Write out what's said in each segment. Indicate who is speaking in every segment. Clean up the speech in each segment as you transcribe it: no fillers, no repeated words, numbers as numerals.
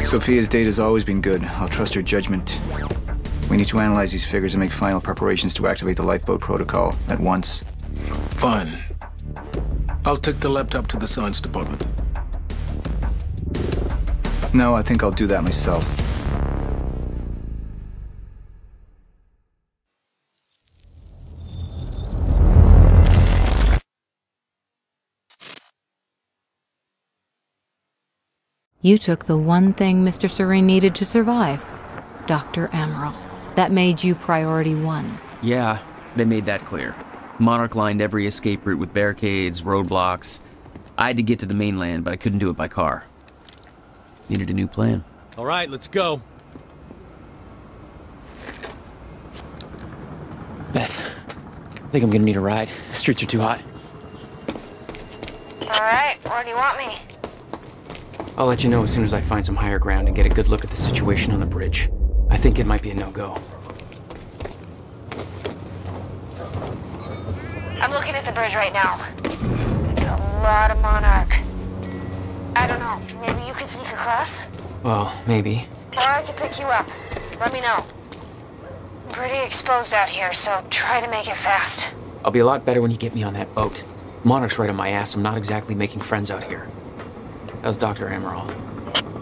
Speaker 1: Sophia's data's always been good. I'll trust her judgment. We need to analyze these figures and make final preparations to activate the lifeboat protocol at once.
Speaker 2: Fine. I'll take the laptop to the science department.
Speaker 1: No, I think I'll do that myself.
Speaker 3: You took the one thing Mr. Serene needed to survive, Dr. Amaral. That made you priority one.
Speaker 4: Yeah, they made that clear. Monarch lined every escape route with barricades, roadblocks. I had to get to the mainland, but I couldn't do it by car. Needed a new plan.
Speaker 5: All right, let's go.
Speaker 6: Beth, I think I'm gonna need a ride. The streets are too hot.
Speaker 7: All right, where do you want me?
Speaker 6: I'll let you know as soon as I find some higher ground and get a good look at the situation on the bridge. I think it might be a no-go.
Speaker 7: I'm looking at the bridge right now. It's a lot of Monarch. I don't know, maybe you could sneak across?
Speaker 6: Well, maybe.
Speaker 7: Or I could pick you up. Let me know. I'm pretty exposed out here, so try to make it fast.
Speaker 6: I'll be a lot better when you get me on that boat. Monarch's right on my ass. I'm not exactly making friends out here. How's Dr. Amaral?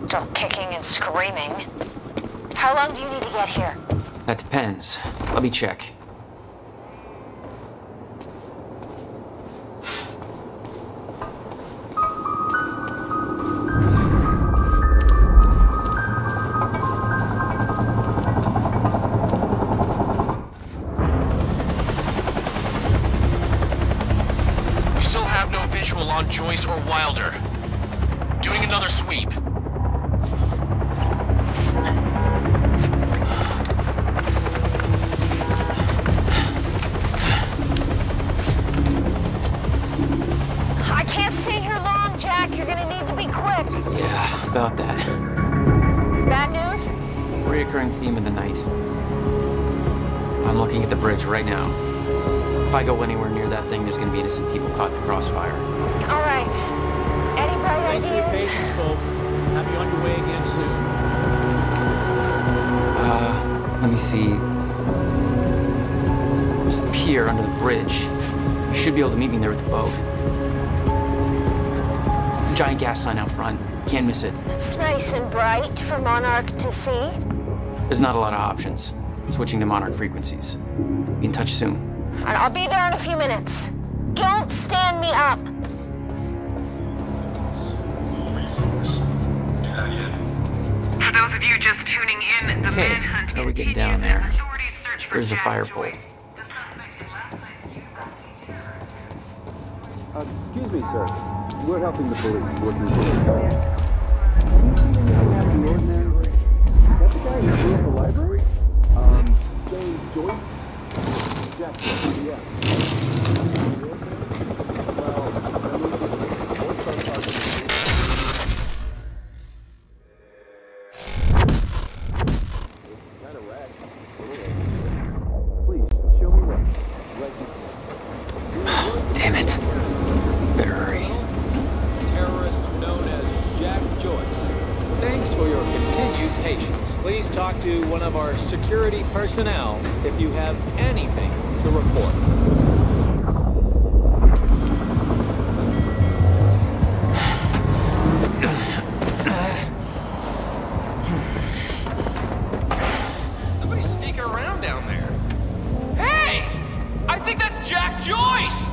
Speaker 7: Still kicking and screaming. How long do you need to get here?
Speaker 6: That depends. Let me check.
Speaker 8: We still have no visual on Joyce or Wilder. Doing another sweep.
Speaker 7: I can't stay here long, Jack. You're gonna need to be quick.
Speaker 6: Yeah, about that.
Speaker 7: It's bad news?
Speaker 6: Reoccurring theme of the night. I'm looking at the bridge right now. If I go anywhere near that thing, there's gonna be innocent people caught in the crossfire.
Speaker 7: All right. Any bright
Speaker 5: Thanks for your
Speaker 7: ideas?
Speaker 5: patience, folks. Have you on your way again soon.
Speaker 6: Let me see. There's a pier under the bridge. You should be able to meet me there with the boat. Giant gas sign out front. Can't miss it.
Speaker 7: It's nice and bright for Monarch to see.
Speaker 6: There's not a lot of options. I'm switching to Monarch frequencies. Be in touch soon.
Speaker 7: And I'll be there in a few minutes. Don't stand me up.
Speaker 9: For those of you just tuning in, the
Speaker 6: Okay,
Speaker 9: manhunt
Speaker 6: how are we getting
Speaker 9: continues
Speaker 6: down there?
Speaker 9: as authorities search for
Speaker 6: Where's the
Speaker 9: Jack
Speaker 6: fire pole?
Speaker 9: Joyce, the suspect in last night's geography terror.
Speaker 10: Excuse me, sir. We're helping the police working for That's the guy who blew up the library? James Joyce? Jack Joyce, yeah. Please, show me right.
Speaker 6: Damn it. Better hurry.
Speaker 5: Terrorist known as Jack Joyce. Thanks for your continued patience. Please talk to one of our security personnel if you have anything to report.
Speaker 8: Somebody's sneaking around down there. Hey! I think that's Jack Joyce!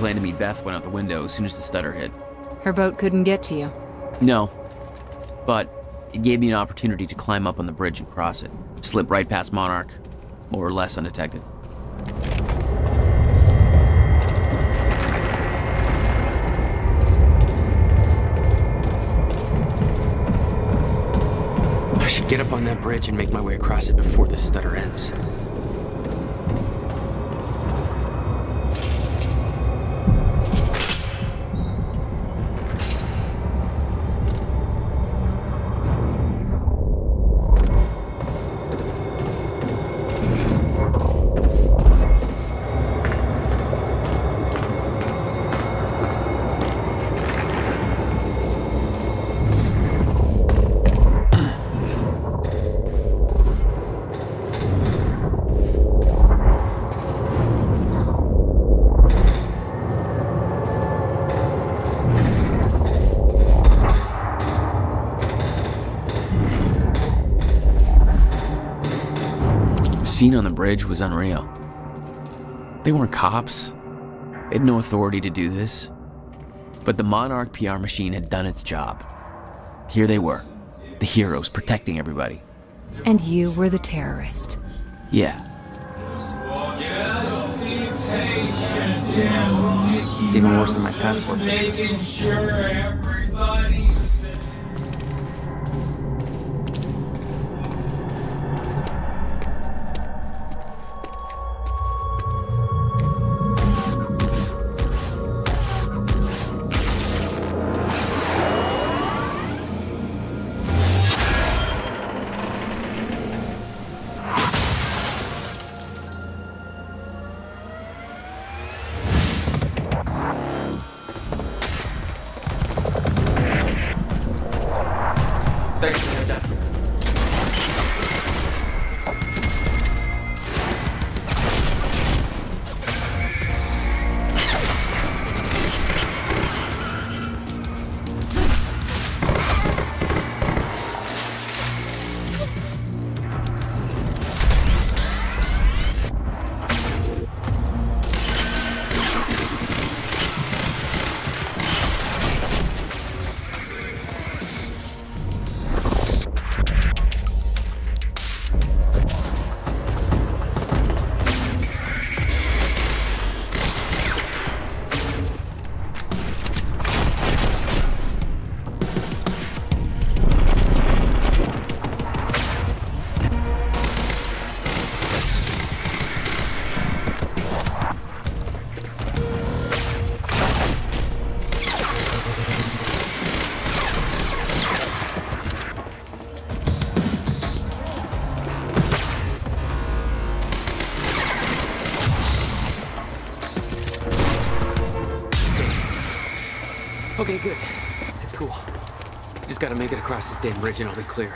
Speaker 4: plan to meet Beth went out the window as soon as the stutter hit.
Speaker 3: Her boat couldn't get to you.
Speaker 4: No, but it gave me an opportunity to climb up on the bridge and cross it. Slip right past Monarch, more or less undetected.
Speaker 6: I should get up on that bridge and make my way across it before this stutter ends.
Speaker 4: The scene on the bridge was unreal. They weren't cops. They had no authority to do this. But the Monarch PR machine had done its job. Here they were, the heroes protecting everybody.
Speaker 3: And you were the terrorist.
Speaker 4: Yeah.
Speaker 6: It's even worse than my passport picture.
Speaker 11: Making sure everybody's safe.
Speaker 6: Thanks for the heads up. Okay, good. It's cool. Just gotta make it across this damn bridge and I'll be clear.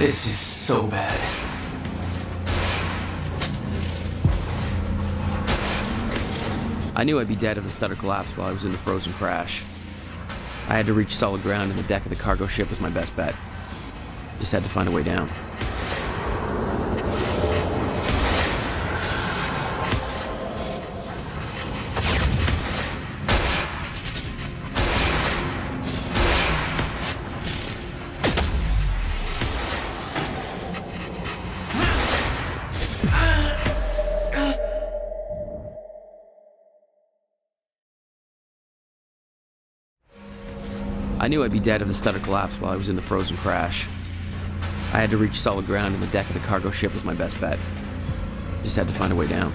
Speaker 6: This is so bad.
Speaker 4: I knew I'd be dead if the stutter collapsed while I was in the frozen crash. I had to reach solid ground, and the deck of the cargo ship was my best bet. Just had to find a way down. I knew I'd be dead if the stutter collapsed while I was in the frozen crash. I had to reach solid ground, and the deck of the cargo ship was my best bet. Just had to find a way down.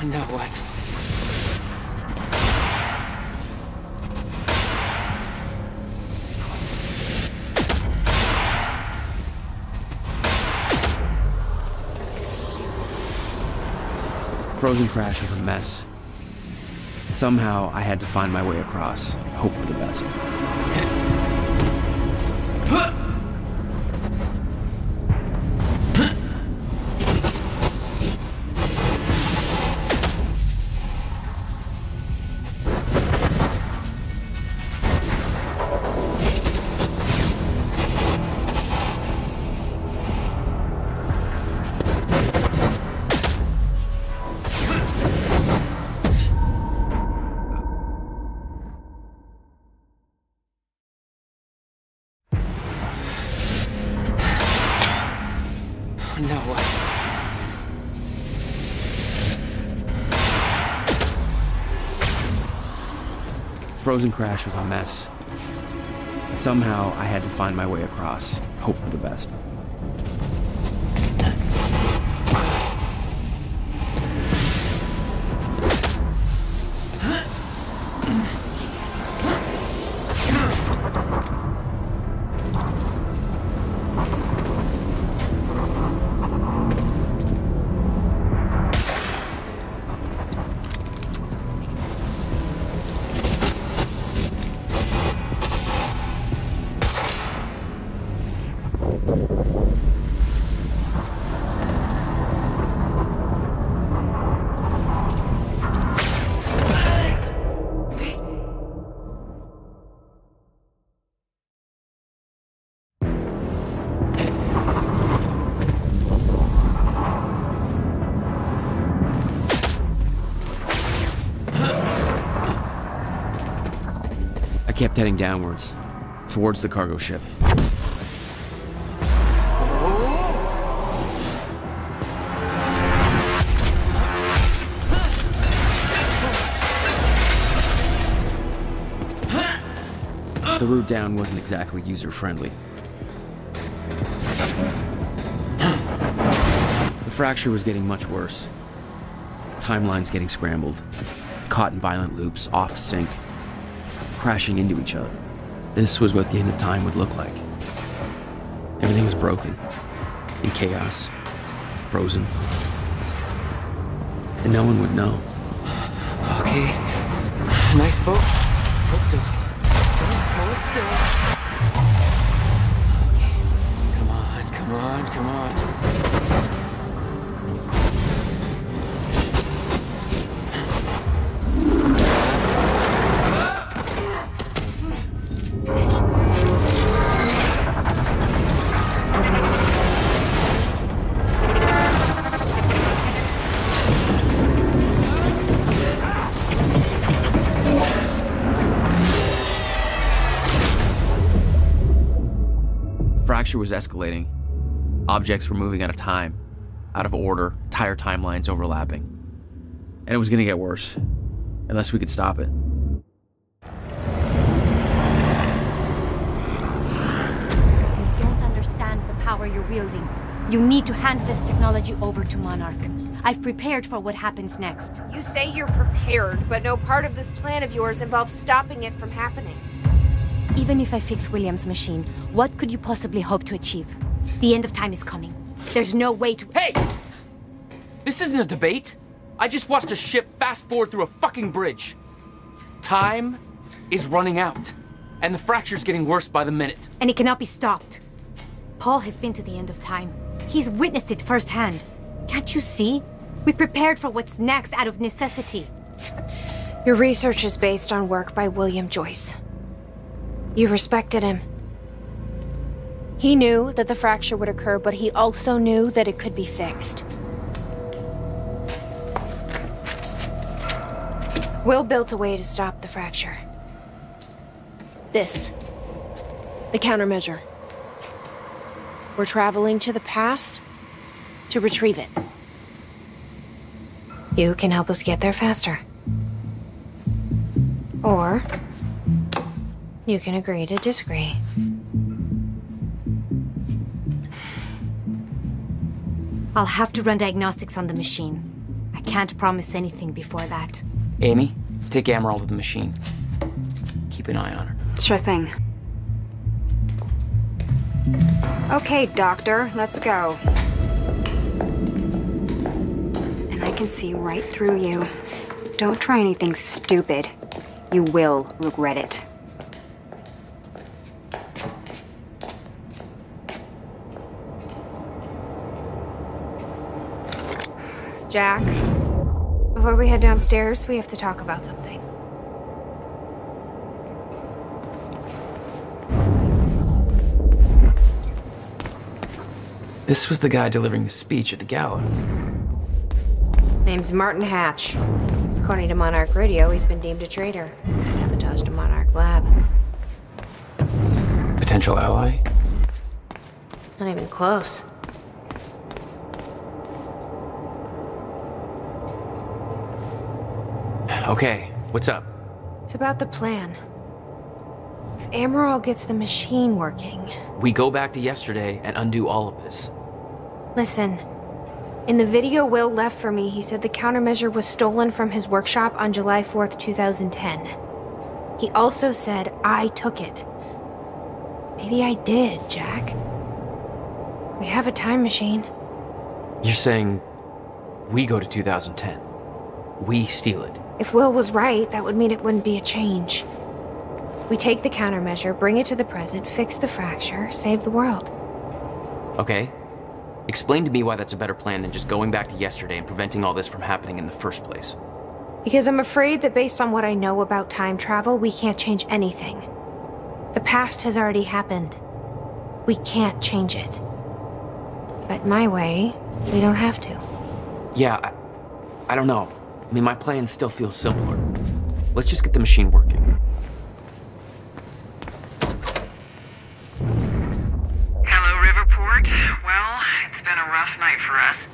Speaker 6: Now what?
Speaker 4: Frozen crash was a mess. Somehow I had to find my way across, hope for the best.
Speaker 6: Now what?
Speaker 4: Frozen crash was a mess. Somehow I had to find my way across, hope for the best. I kept heading downwards, towards the cargo ship. The route down wasn't exactly user-friendly. The fracture was getting much worse. Timelines getting scrambled, caught in violent loops, off sync, crashing into each other. This was what the end of time would look like. Everything was broken, in chaos, frozen, and no one would know.
Speaker 6: Okay. Nice boat. Let's go. Hold still. Okay. Come on, come on, come on.
Speaker 4: Fracture was escalating. Objects were moving out of time, out of order, entire timelines overlapping. And it was going to get worse, unless we could stop it.
Speaker 12: You don't understand the power you're wielding. You need to hand this technology over to Monarch. I've prepared for what happens next.
Speaker 7: You say you're prepared, but no part of this plan of yours involves stopping it from happening.
Speaker 12: Even if I fix William's machine, what could you possibly hope to achieve? The end of time is coming. There's no way to—
Speaker 6: Hey! This isn't a debate. I just watched a ship fast forward through a fucking bridge. Time is running out, and the fracture's getting worse by the minute.
Speaker 12: And it cannot be stopped. Paul has been to the end of time. He's witnessed it firsthand. Can't you see? We prepared for what's next out of necessity.
Speaker 7: Your research is based on work by William Joyce. You respected him. He knew that the fracture would occur, but he also knew that it could be fixed. Will built a way to stop the fracture. This. The countermeasure. We're traveling to the past to retrieve it. You can help us get there faster. Or you can agree to disagree.
Speaker 12: I'll have to run diagnostics on the machine. I can't promise anything before that.
Speaker 6: Amy, take Amaral to the machine. Keep an eye on her.
Speaker 13: Sure thing. Okay, Doctor, let's go. And I can see right through you. Don't try anything stupid. You will regret it.
Speaker 7: Jack, before we head downstairs, we have to talk about something.
Speaker 6: This was the guy delivering the speech at the gala.
Speaker 7: Name's Martin Hatch. According to Monarch Radio, he's been deemed a traitor. Sabotaged a Monarch lab.
Speaker 6: Potential ally?
Speaker 7: Not even close.
Speaker 6: Okay, what's up?
Speaker 7: It's about the plan. If Amaral gets the machine working...
Speaker 6: We go back to yesterday and undo all of this.
Speaker 7: Listen. In the video Will left for me, he said the countermeasure was stolen from his workshop on July 4th, 2010. He also said I took it. Maybe I did, Jack. We have a time machine.
Speaker 6: You're saying we go to 2010. We steal it.
Speaker 7: If Will was right, that would mean it wouldn't be a change. We take the countermeasure, bring it to the present, fix the fracture, save the world.
Speaker 6: Okay. Explain to me why that's a better plan than just going back to yesterday and preventing all this from happening in the first place.
Speaker 7: Because I'm afraid that based on what I know about time travel, we can't change anything. The past has already happened. We can't change it. But my way, we don't have to.
Speaker 6: Yeah, I don't know. I mean, my plan still feels simpler. Let's just get the machine working.
Speaker 9: Hello, Riverport. Well, it's been a rough night for us.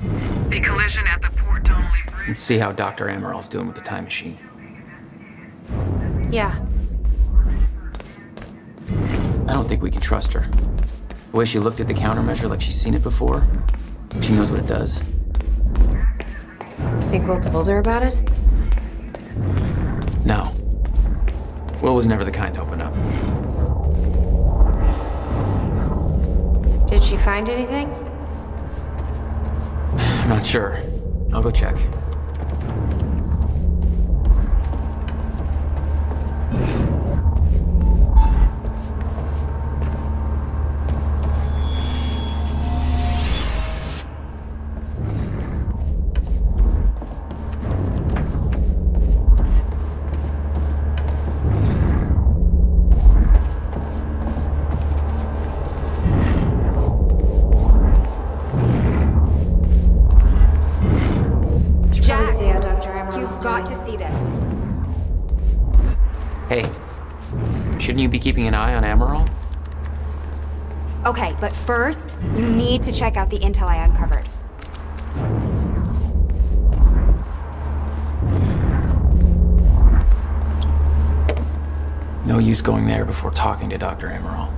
Speaker 9: The collision at the Port Donnelly Bridge...
Speaker 6: Let's see how Dr. Amaral's doing with the time machine.
Speaker 7: Yeah.
Speaker 6: I don't think we can trust her. The way she looked at the countermeasure like she's seen it before, she knows what it does.
Speaker 7: Think Will told her about it?
Speaker 6: No. Will was never the kind to open up.
Speaker 7: Did she find anything?
Speaker 6: I'm not sure. I'll go check. Hey, shouldn't you be keeping an eye on Amaral?
Speaker 13: Okay, but first, you need to check out the intel I uncovered.
Speaker 6: No use going there before talking to Dr. Amaral.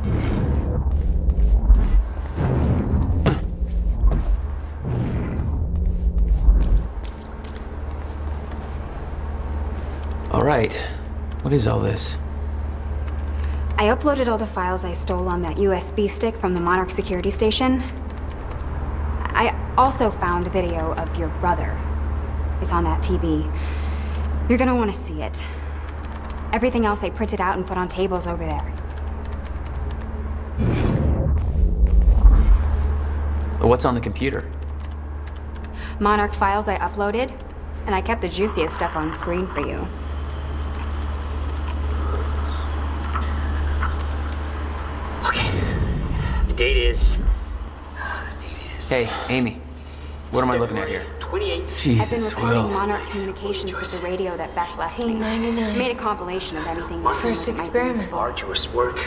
Speaker 4: All right. What is all this?
Speaker 13: I uploaded all the files I stole on that USB stick from the Monarch security station. I also found a video of your brother. It's on that TV. You're gonna want to see it. Everything else I printed out and put on tables over there.
Speaker 4: What's on the computer?
Speaker 13: Monarch files I uploaded, and I kept the juiciest stuff on screen for you.
Speaker 14: Okay. The date is...
Speaker 4: Hey, Amy. What am I looking at here?
Speaker 14: 28.
Speaker 13: I've been
Speaker 4: Jesus,
Speaker 13: recording
Speaker 4: Will.
Speaker 13: Monarch communications with the radio that Beth left me.
Speaker 7: 1999.
Speaker 13: Made a compilation of anything that
Speaker 7: First
Speaker 13: might be
Speaker 7: experiment.
Speaker 13: useful.
Speaker 14: Arduous work.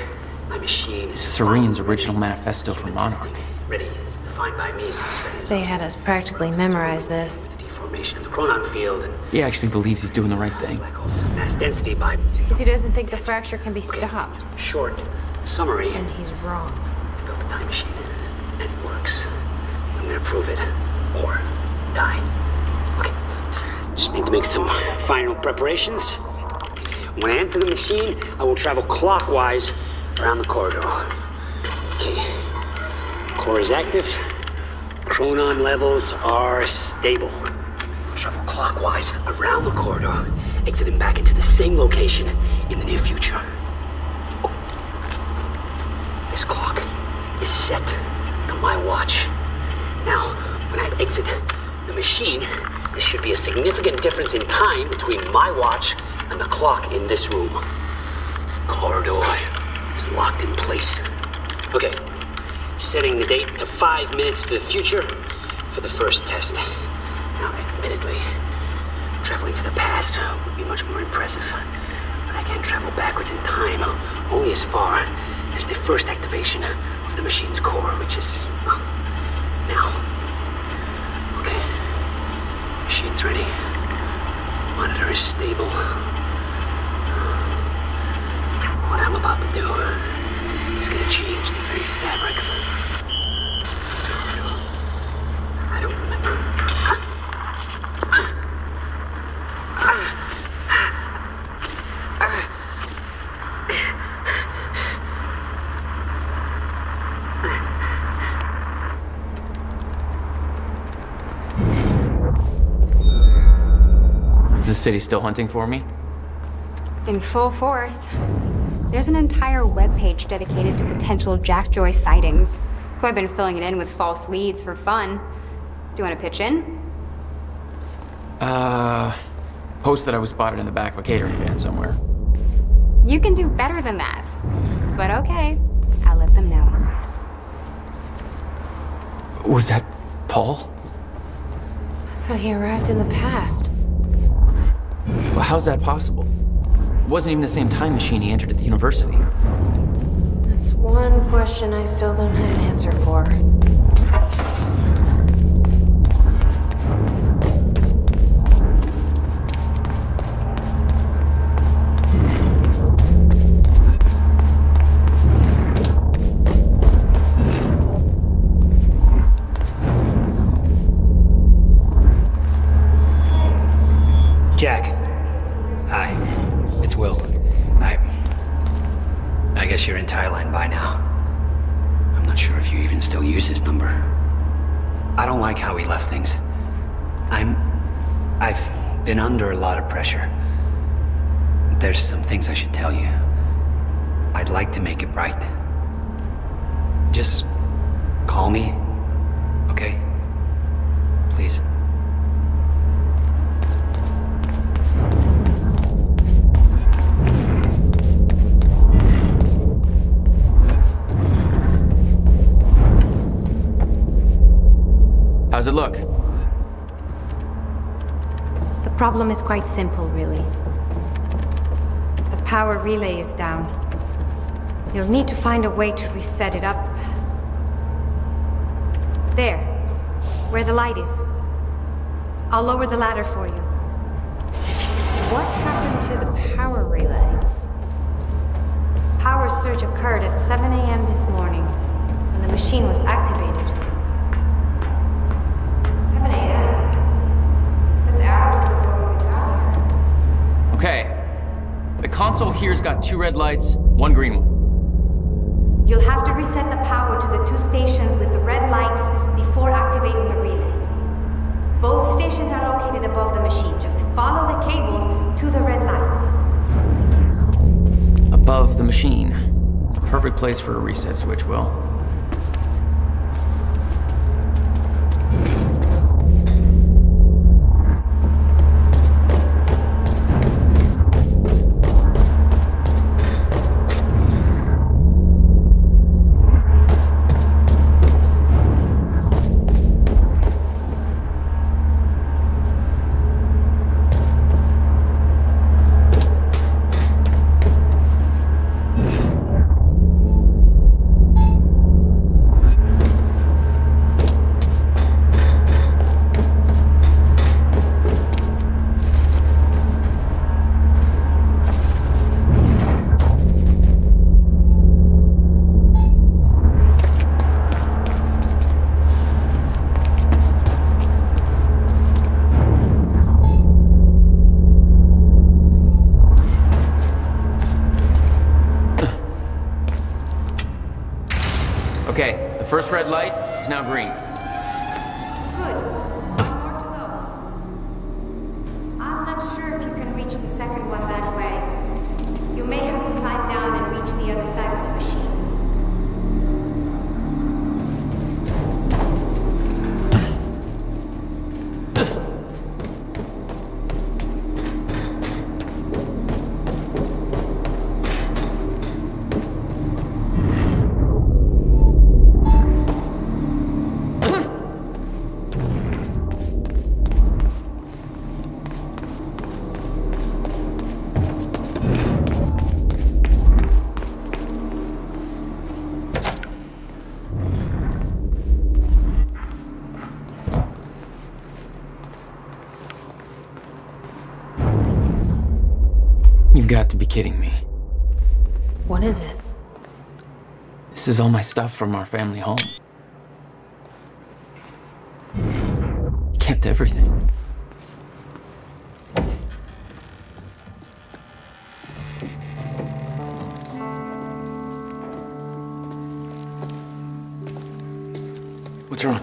Speaker 14: My machine is...
Speaker 4: Serene's original manifesto for Monarch.
Speaker 14: Ready as defined by me since Freddy's...
Speaker 7: They had us practically memorize this.
Speaker 14: The deformation of the chronon field and...
Speaker 4: He actually believes he's doing the right thing.
Speaker 14: Mass density by...
Speaker 7: It's because he doesn't think the fracture can be stopped.
Speaker 14: Short summary.
Speaker 7: And he's wrong.
Speaker 14: I built the time machine. And it works. I'm gonna prove it. Or die. Okay. Just need to make some final preparations. When I enter the machine, I will travel clockwise around the corridor. Okay. Core is active. Chronon levels are stable. I'll travel clockwise around the corridor, exiting back into the same location in the near future. Oh. This clock is set to my watch. Now, when I exit the machine, there should be a significant difference in time between my watch and the clock in this room. Corridor is locked in place. Okay, setting the date to 5 minutes to the future for the first test. Now, admittedly, traveling to the past would be much more impressive, but I can't travel backwards in time, only as far as the first activation of the machine's core, which is, well, now. Okay. Machine's ready. Monitor is stable. What I'm about to do is gonna change the very fabric of... I don't remember.
Speaker 4: Is the city still hunting for me?
Speaker 13: In full force. There's an entire webpage dedicated to potential Jack Joyce sightings. So I've been filling it in with false leads for fun. Do you want to pitch in?
Speaker 4: Post that I was spotted in the back of a catering van somewhere.
Speaker 13: You can do better than that. But okay, I'll let them know.
Speaker 4: Was that Paul?
Speaker 7: That's how he arrived in the past.
Speaker 4: Well, how's that possible? It wasn't even the same time machine he entered at the university.
Speaker 7: That's one question I still don't have an answer for.
Speaker 14: Jack. Hi. It's Will. I guess you're in Thailand by now. I'm not sure if you even still use his number. I don't like how he left things. I've been under a lot of pressure. There's some things I should tell you. I'd like to make it right. Just call me, okay? Please.
Speaker 4: How's it look?
Speaker 12: The problem is quite simple, really. The power relay is down. You'll need to find a way to reset it up. There, where the light is. I'll lower the ladder for you.
Speaker 7: What happened to the power relay?
Speaker 12: Power surge occurred at 7 a.m. this morning, when the machine was activated.
Speaker 7: 7 a.m.? That's hours before we got here.
Speaker 4: Okay,
Speaker 6: here's got 2 red lights, 1 green one.
Speaker 12: You'll have to reset the power to the 2 stations with the red lights before activating the relay. Both stations are located above the machine. Just follow the cables to the red lights.
Speaker 6: Above the machine. Perfect place for a reset switch, Will. Okay, the first red light is now green.
Speaker 12: Good. More to go. I'm not sure if you can reach the second one that way. You may have to climb down and reach the other side of the machine.
Speaker 6: You've got to be kidding me.
Speaker 3: What is it?
Speaker 6: This is all my stuff from our family home. You kept everything. What's wrong?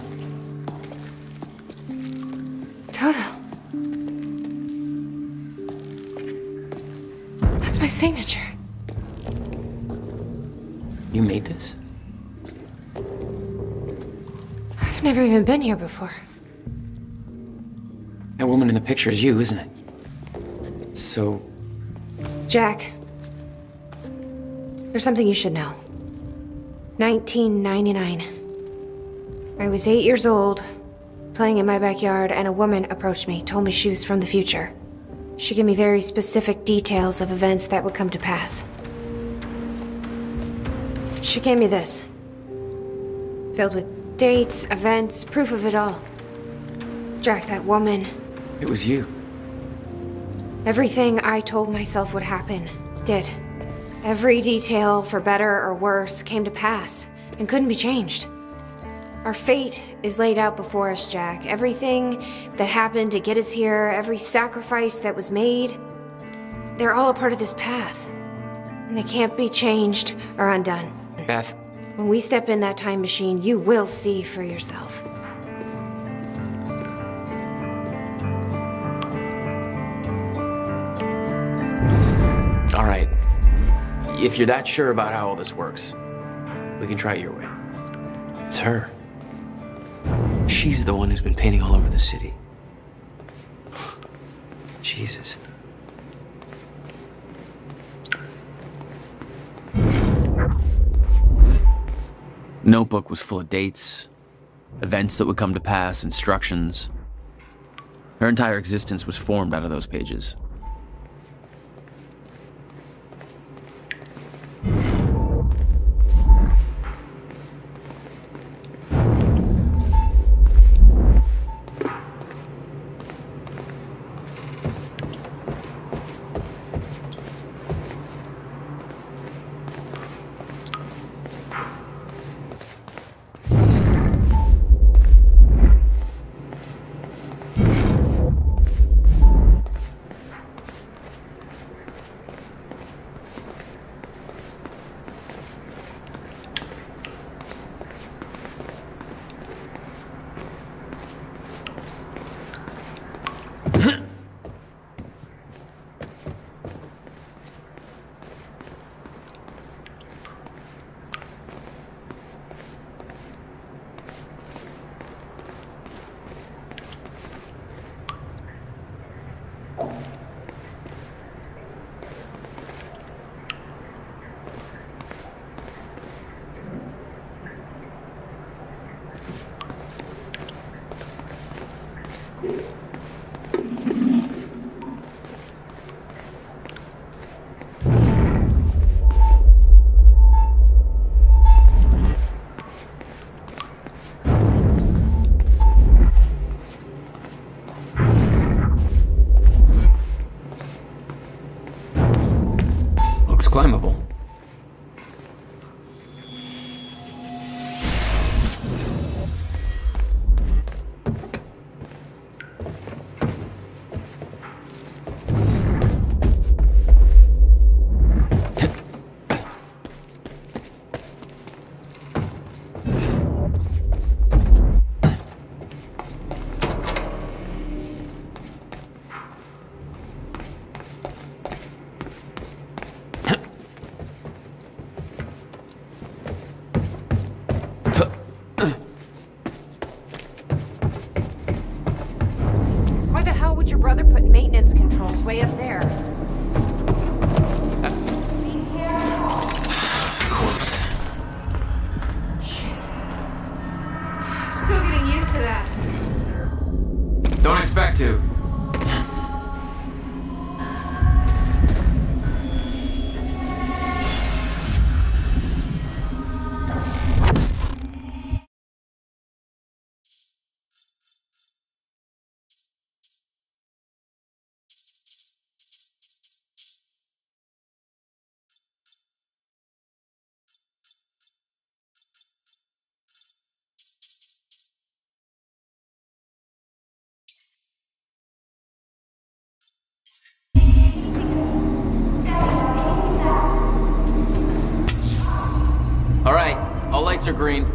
Speaker 7: Toto. That's my signature.
Speaker 6: You made this?
Speaker 7: I've never even been here before.
Speaker 6: That woman in the picture is you, isn't it? So...
Speaker 7: Jack. There's something you should know. 1999. I was 8 years old, playing in my backyard, and a woman approached me, told me she was from the future. She gave me very specific details of events that would come to pass. She gave me this. Filled with dates, events, proof of it all. Jack, that woman.
Speaker 6: It was you.
Speaker 7: Everything I told myself would happen, did. Every detail, for better or worse, came to pass and couldn't be changed. Our fate is laid out before us, Jack. Everything that happened to get us here, every sacrifice that was made, they're all a part of this path. And they can't be changed or undone.
Speaker 6: Beth.
Speaker 7: When we step in that time machine, you will see for yourself.
Speaker 6: All right. If you're that sure about how all this works, we can try it your way. It's her. She's the one who's been painting all over the city. Jesus.
Speaker 4: Notebook was full of dates, events that would come to pass, instructions. Her entire existence was formed out of those pages.
Speaker 6: Looks climbable.
Speaker 7: Why the hell would your brother put maintenance controls way up there? Shit. I'm still getting used to that.
Speaker 6: Don't expect to. All right, all lights are green.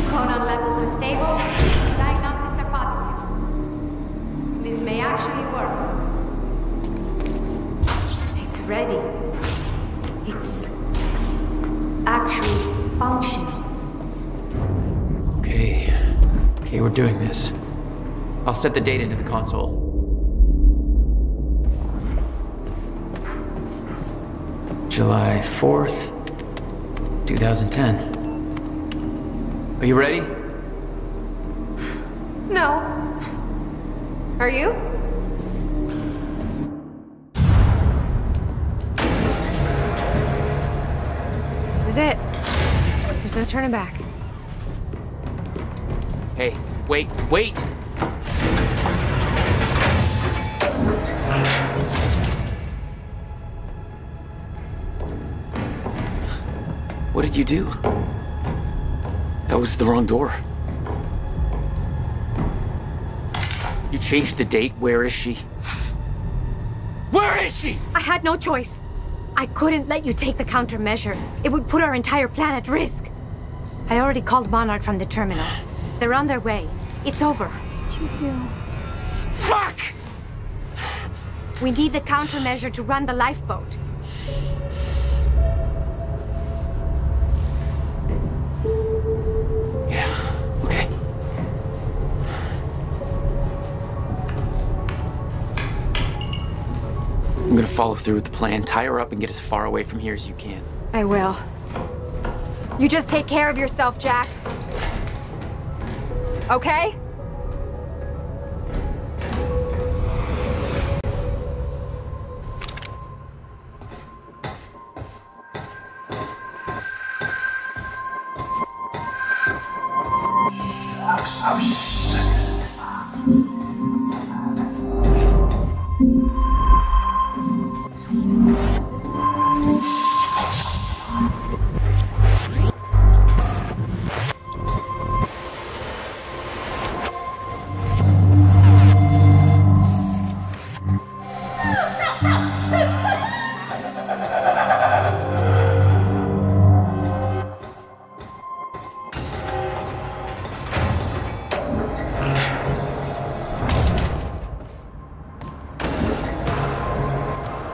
Speaker 12: Chronon levels are stable. Diagnostics are positive. This may actually work. It's ready. It's actually functional.
Speaker 6: Okay, we're doing this. I'll set the data to the console. July 4th, 2010. Are you ready?
Speaker 7: No. Are you? This is it. There's no turning back.
Speaker 6: Hey, wait! What did you do? That was the wrong door. You changed the date. Where is she? Where is she?
Speaker 12: I had no choice. I couldn't let you take the countermeasure. It would put our entire planet at risk. I already called Monarch from the terminal. They're on their way. It's over. What did you do?
Speaker 6: Fuck!
Speaker 12: We need the countermeasure to run the lifeboat.
Speaker 6: I'm gonna follow through with the plan. Tie her up and get as far away from here as you can.
Speaker 12: I will. You just take care of yourself, Jack. Okay?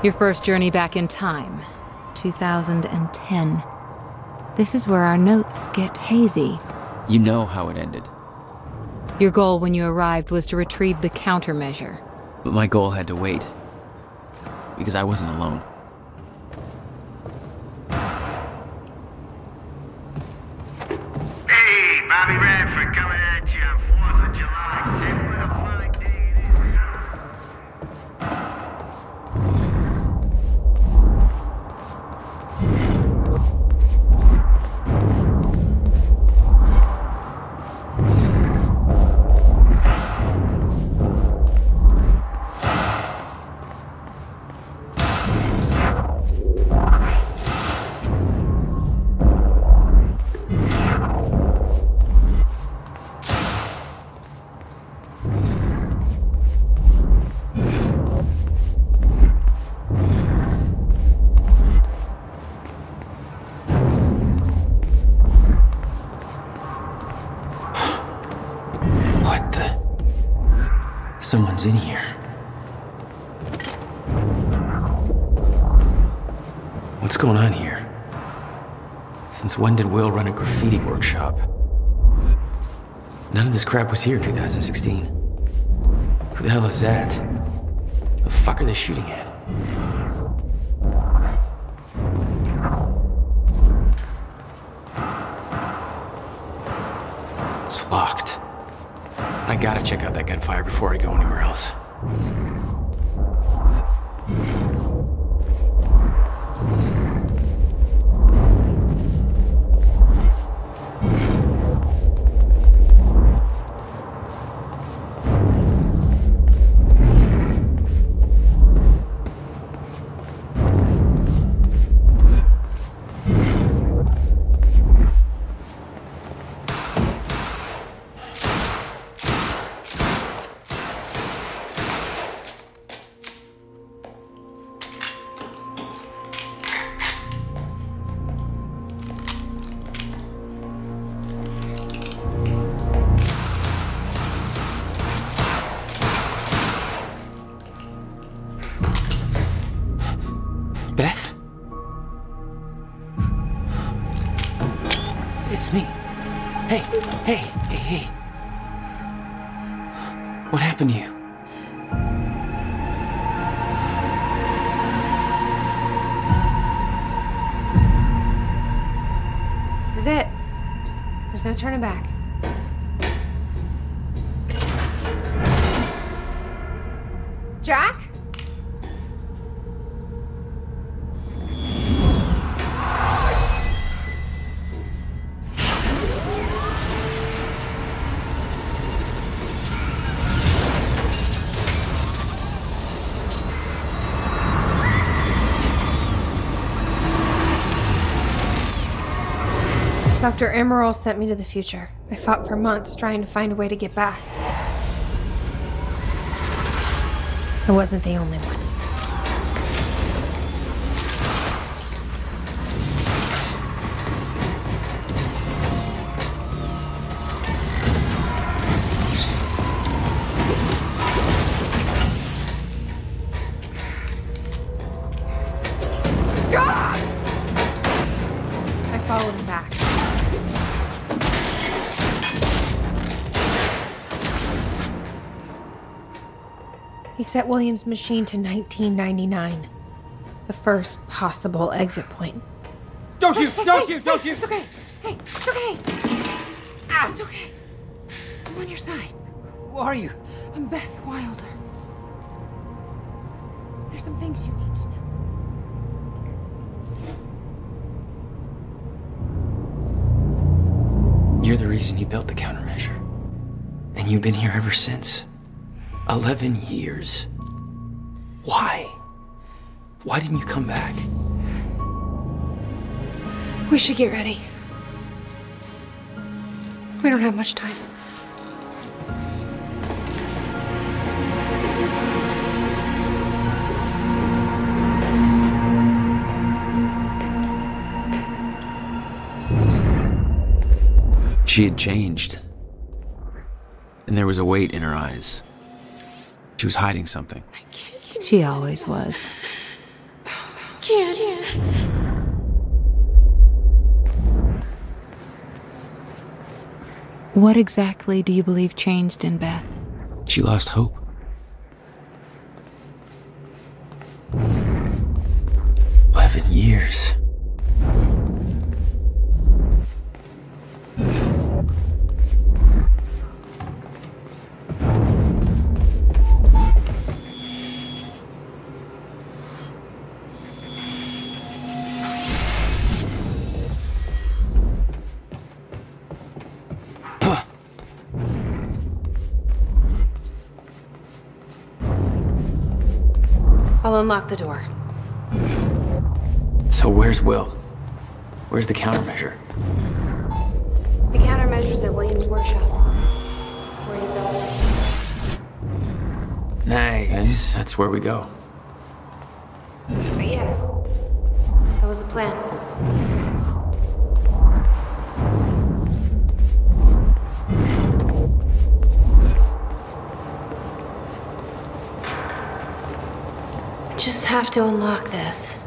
Speaker 3: Your first journey back in time, 2010. This is where our notes get hazy.
Speaker 4: You know how it ended.
Speaker 3: Your goal when you arrived was to retrieve the countermeasure.
Speaker 4: But my goal had to wait. Because I wasn't alone.
Speaker 15: Hey, Bobby Radford coming at you on 4th of July. Hey, what a fine day it is.
Speaker 6: Someone's in here. What's going on here? Since when did Will run a graffiti workshop? None of this crap was here in 2016. Who the hell is that? The fuck are they shooting at? It's locked. I gotta check out that gunfire before I go anywhere else. Beth? It's me. Hey. What happened to you?
Speaker 7: This is it. There's no turning back. Jack? Dr. Emerald sent me to the future. I fought for months trying to find a way to get back. I wasn't the only one. Stop! I followed him back. He set William's machine to 1999. The first possible exit point.
Speaker 11: Don't shoot! Don't shoot!
Speaker 7: It's okay. Hey, it's okay. It's okay. I'm on your side.
Speaker 11: Who are you?
Speaker 7: I'm Beth Wilder. There's some things you need to know.
Speaker 6: You're the reason he built the countermeasure. And you've been here ever since. 11 years. Why? Why didn't you come back?
Speaker 7: We should get ready. We don't have much time.
Speaker 4: She had changed. And there was a weight in her eyes. She was hiding something.
Speaker 3: She always was.
Speaker 7: can't.
Speaker 3: What exactly do you believe changed in Beth?
Speaker 6: She lost hope. Years.
Speaker 7: I'll unlock the door.
Speaker 6: So where's Will? Where's the countermeasure?
Speaker 7: The countermeasure's at Williams' workshop. Where he built it.
Speaker 6: Nice. And that's where we go.
Speaker 7: But yes. That was the plan. I just have to unlock this.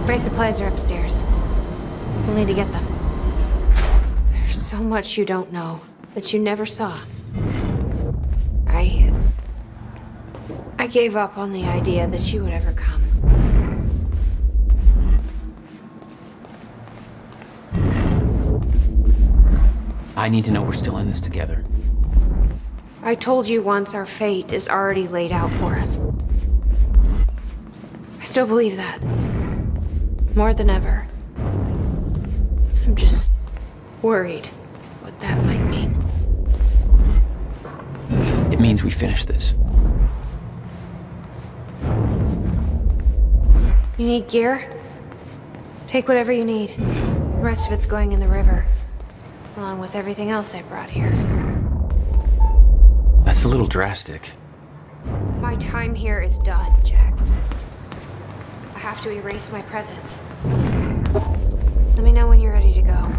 Speaker 7: My supplies are upstairs. We'll need to get them. There's so much you don't know that you never saw. I gave up on the idea that she would ever come.
Speaker 6: I need to know we're still in this together.
Speaker 7: I told you once our fate is already laid out for us. I still believe that. More than ever. I'm just worried what that might mean.
Speaker 6: It means we finish this.
Speaker 7: You need gear? Take whatever you need. The rest of it's going in the river. Along with everything else I brought here.
Speaker 6: That's a little drastic.
Speaker 7: My time here is done, Jack. I have to erase my presence. Let me know when you're ready to go.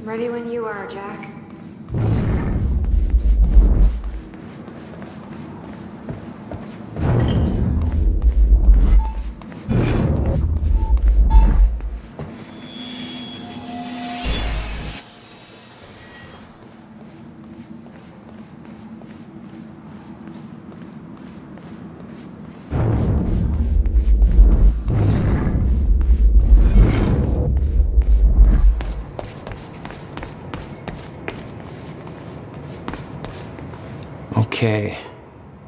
Speaker 7: Ready when you are, Jack.
Speaker 6: Okay.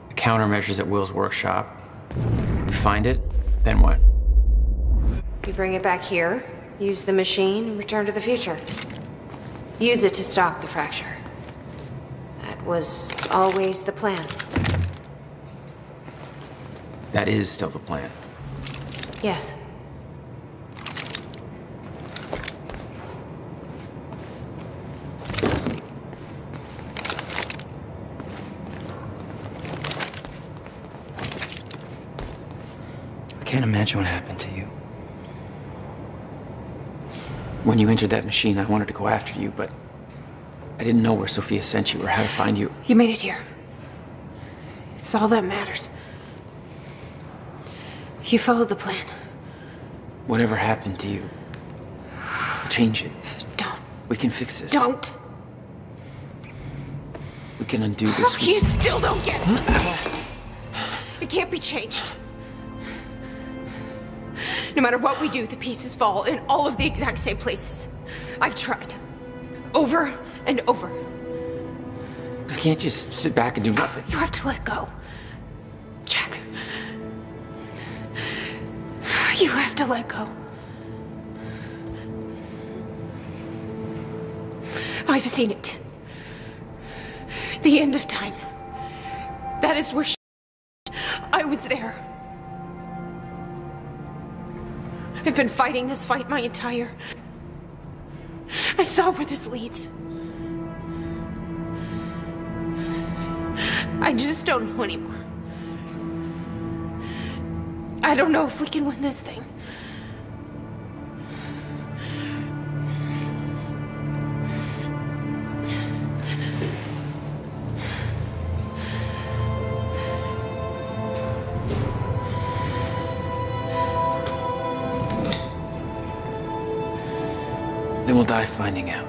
Speaker 6: The countermeasure's at Will's workshop. We find it, then what?
Speaker 7: You bring it back here, use the machine, and return to the future. Use it to stop the fracture. That was always the plan.
Speaker 6: That is still the plan.
Speaker 7: Yes.
Speaker 6: I can't imagine what happened to you. When you entered that machine, I wanted to go after you, but I didn't know where Sophia sent you or how to find you.
Speaker 7: You made it here. It's all that matters. You followed the plan.
Speaker 6: Whatever happened to you, change it.
Speaker 7: Don't.
Speaker 6: We can fix this.
Speaker 7: Don't.
Speaker 6: We can undo this.
Speaker 7: You still don't get it. It can't be changed. No matter what we do, the pieces fall in all of the exact same places. I've tried. Over and over.
Speaker 6: I can't just sit back and do nothing.
Speaker 7: You have to let go. Jack. You have to let go. I've seen it. The end of time. That is where I was there. I've been fighting this fight my entire... I saw where this leads. I just don't know anymore. I don't know if we can win this thing.
Speaker 6: Then we'll die finding out.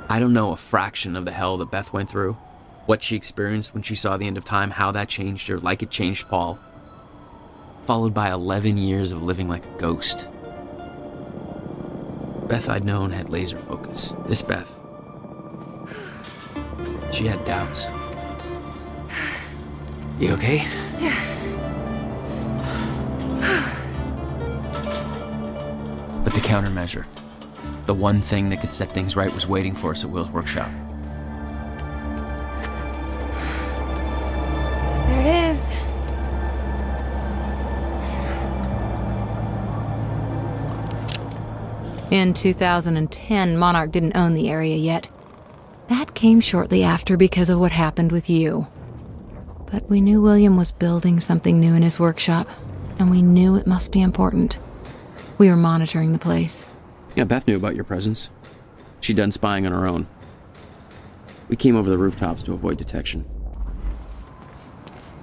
Speaker 4: I don't know a fraction of the hell that Beth went through, what she experienced when she saw the end of time, how that changed her like it changed Paul. Followed by 11 years of living like a ghost. Beth I'd known had laser focus. This Beth, she had doubts.
Speaker 6: You okay?
Speaker 7: Yeah.
Speaker 4: But the countermeasure, the one thing that could set things right, was waiting for us at Will's workshop.
Speaker 7: There it is.
Speaker 3: In 2010, Monarch didn't own the area yet. That came shortly after because of what happened with you. But we knew William was building something new in his workshop, and we knew it must be important. We were monitoring the place.
Speaker 4: Yeah, Beth knew about your presence. She'd done spying on her own. We came over the rooftops to avoid detection.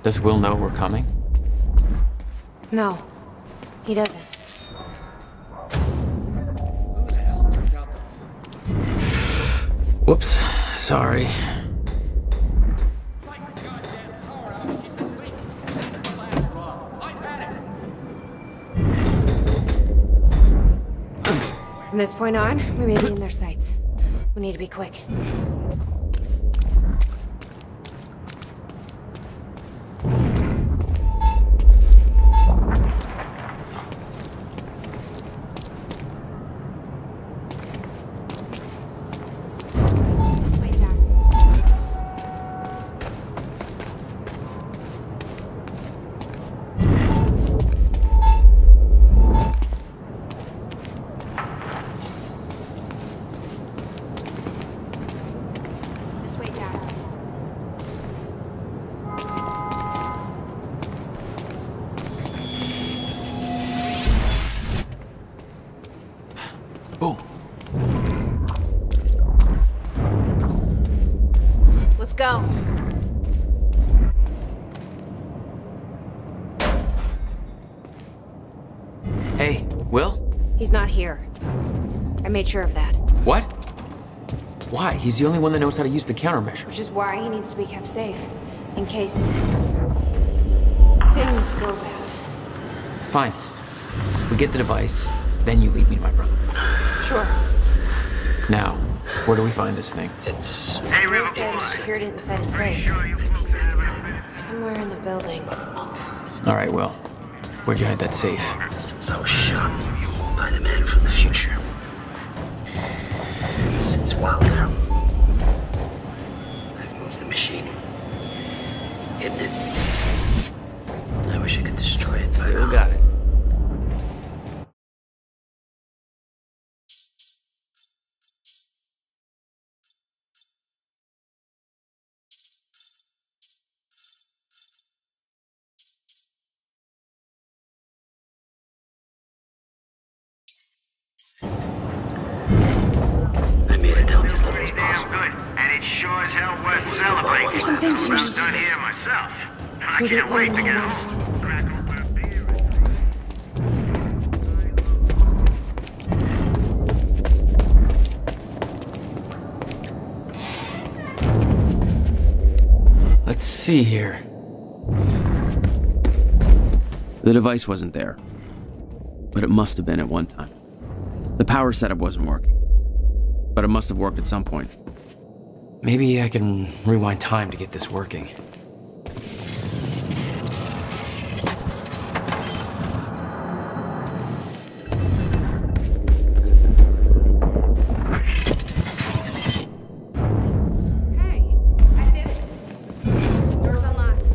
Speaker 6: Does Will know we're coming?
Speaker 7: No, he doesn't.
Speaker 6: Whoops, sorry.
Speaker 7: From this point on, we may be in their sights. We need to be quick.
Speaker 6: Boom.
Speaker 7: Let's go.
Speaker 6: Hey, Will?
Speaker 7: He's not here. I made sure of that.
Speaker 6: What? Why? He's the only one that knows how to use the countermeasure.
Speaker 7: Which is why he needs to be kept safe. In case... things go bad.
Speaker 6: Fine. We get the device, then you lead me to my brother.
Speaker 7: Sure.
Speaker 6: Now, where do we find this thing?
Speaker 14: It's...
Speaker 7: Hey, River said he secured it inside a safe. Somewhere in the building.
Speaker 6: All right, Will. Where'd you hide that safe?
Speaker 14: Since I was shot by the man from the future. Since Wilder, I've moved the machine. Hidden it. I wish I could destroy it.
Speaker 6: Still got it.
Speaker 15: real good, and it's sure as hell worth celebrating.
Speaker 7: There's some things you
Speaker 15: I'm
Speaker 7: need to
Speaker 15: done
Speaker 7: do.
Speaker 15: here myself. I
Speaker 7: We'll
Speaker 15: can't
Speaker 7: get
Speaker 15: wait to
Speaker 7: one
Speaker 15: get
Speaker 7: on
Speaker 15: home.
Speaker 7: one.
Speaker 15: Crack open a beer.
Speaker 6: Let's see here.
Speaker 4: The device wasn't there, but it must have been at one time. The power setup wasn't working, but it must have worked at some point.
Speaker 6: Maybe I can rewind time to get this working.
Speaker 7: Hey, I did it. Door's unlocked.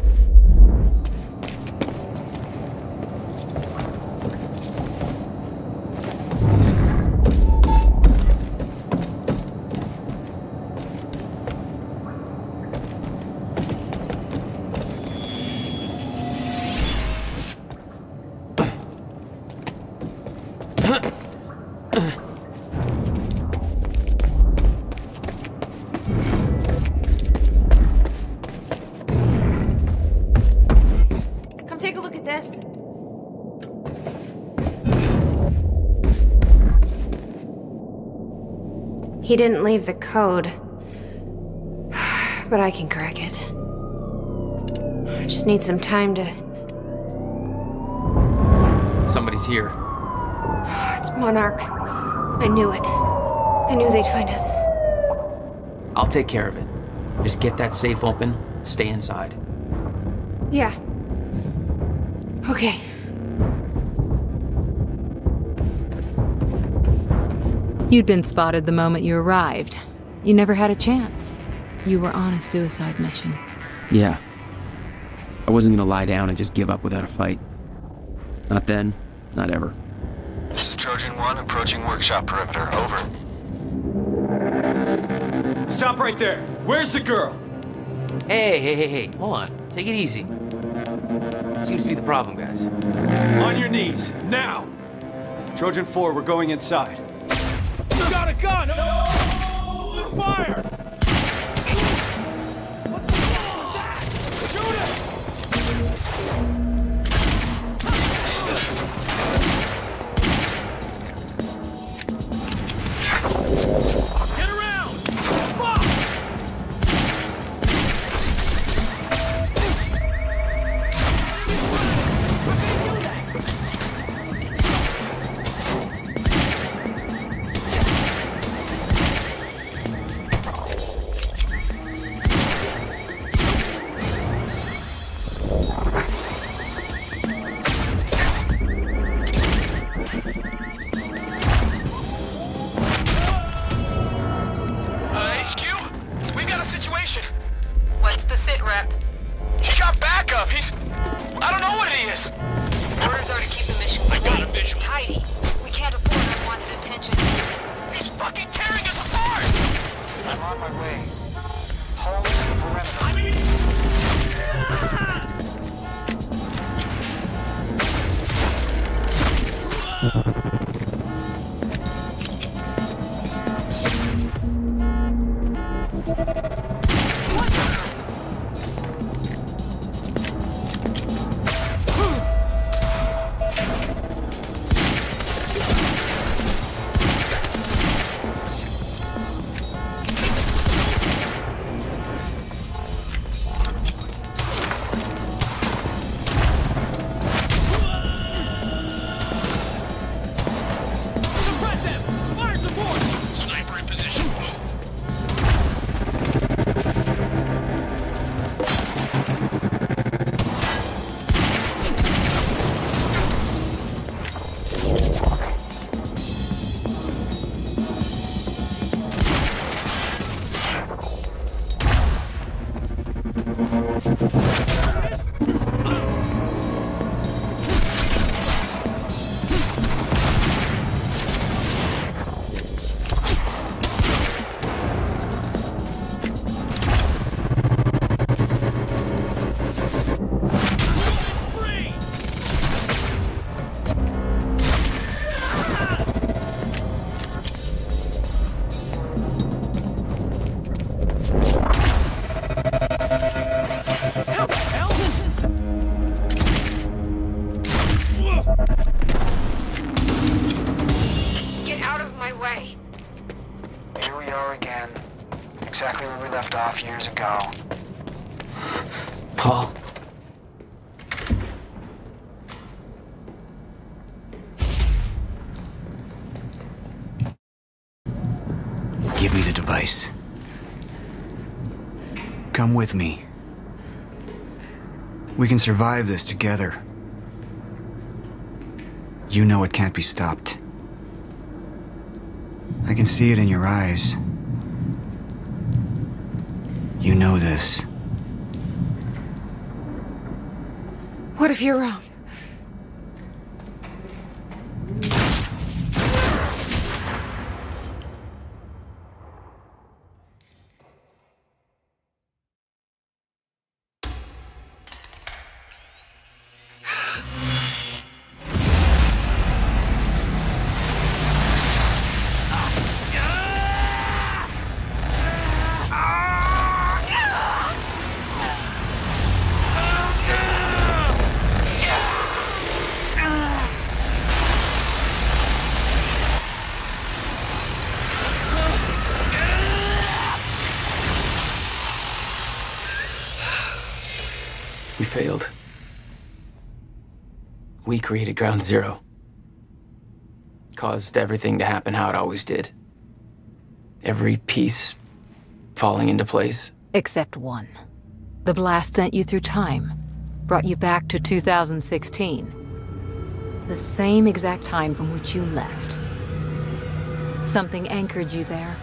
Speaker 7: Come take a look at this. He didn't leave the code, but I can crack it. I just need some time to...
Speaker 6: Somebody's here.
Speaker 7: It's Monarch. I knew it. I knew they'd find us.
Speaker 6: I'll take care of it. Just get that safe open, stay inside.
Speaker 7: Yeah. Okay.
Speaker 3: You'd been spotted the moment you arrived. You never had a chance. You were on a suicide mission.
Speaker 4: Yeah. I wasn't gonna lie down and just give up without a fight. Not then, not ever.
Speaker 16: This is Trojan 1 approaching workshop perimeter. Over.
Speaker 11: Stop right there. Where's the girl?
Speaker 6: Hey, hold on. Take it easy. What seems to be the problem, guys?
Speaker 11: On your knees, now! Trojan 4, we're going inside. You got a gun! No! Fire! What the hell was that? Shoot it! Get around! Fuck!
Speaker 16: HQ? We've got a situation.
Speaker 9: What's the sit rep?
Speaker 16: He got backup. He's... I don't know what he is.
Speaker 9: Orders are to keep the mission
Speaker 16: I got a visual.
Speaker 9: tidy. We can't afford unwanted attention.
Speaker 16: He's fucking tearing us apart! I'm on my way. Hold the perimeter. we are again. Exactly where we left off years ago.
Speaker 6: Paul.
Speaker 1: Give me the device. Come with me. We can survive this together. You know it can't be stopped. I can see it in your eyes. You know this.
Speaker 7: What if you're wrong?
Speaker 6: We failed. We created Ground Zero. Caused everything to happen how it always did. Every piece falling into place.
Speaker 3: Except one. The blast sent you through time. Brought you back to 2016. The same exact time from which you left. Something anchored you there.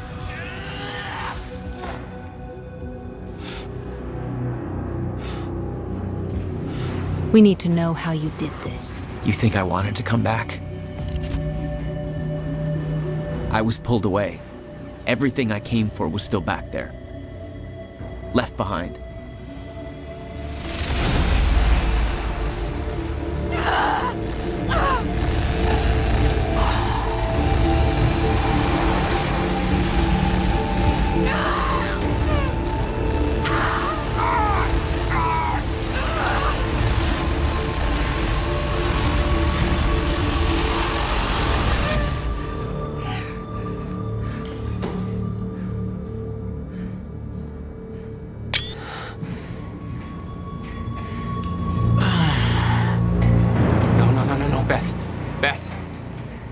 Speaker 3: We need to know how you did this.
Speaker 4: You think I wanted to come back? I was pulled away. Everything I came for was still back there. Left behind.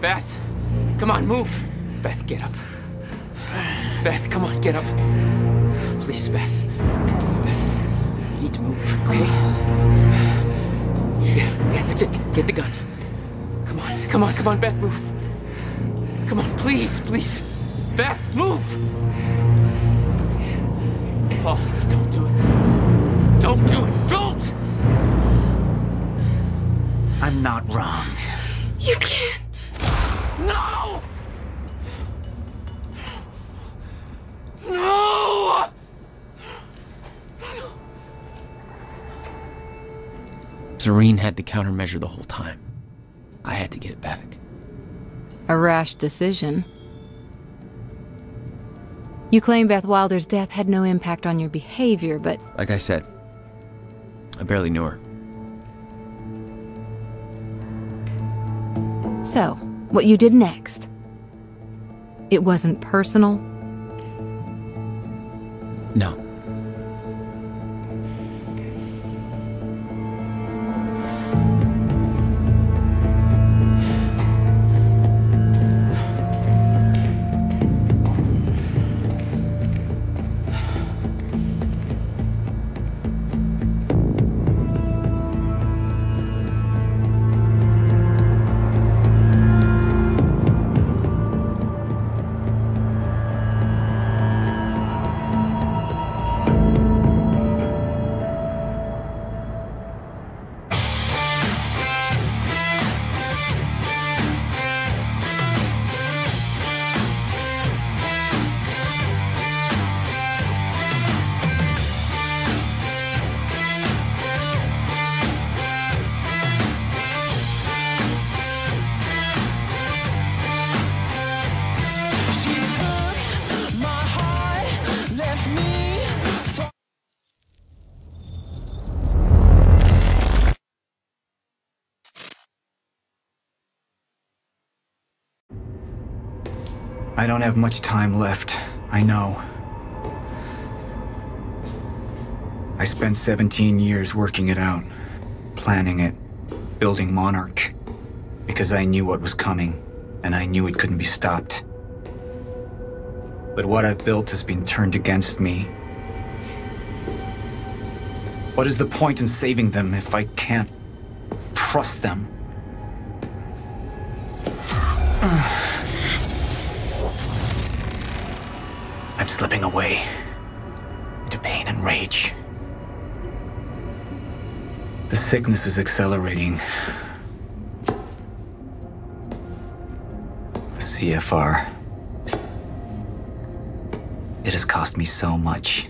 Speaker 6: Beth, come on, move. Beth, get up. Beth, come on, get up. Please, Beth. Beth, you need to move, okay? Yeah, that's it. Get the gun. Come on, Beth, move. Come on, please. Beth, move! Paul, don't do it. Don't do it, don't!
Speaker 1: I'm not wrong.
Speaker 7: You can't.
Speaker 6: No! No!
Speaker 4: Serene had the countermeasure the whole time. I had to get it back.
Speaker 3: A rash decision. You claim Beth Wilder's death had no impact on your behavior, but...
Speaker 4: Like I said, I barely knew her.
Speaker 3: So, what you did next? It wasn't personal?
Speaker 4: No.
Speaker 1: I don't have much time left. I know. I spent 17 years working it out, planning it, building Monarch, because I knew what was coming, and I knew it couldn't be stopped. But what I've built has been turned against me. What is the point in saving them if I can't trust them? I'm slipping away into pain and rage. The sickness is accelerating. The CFR. It has cost me so much.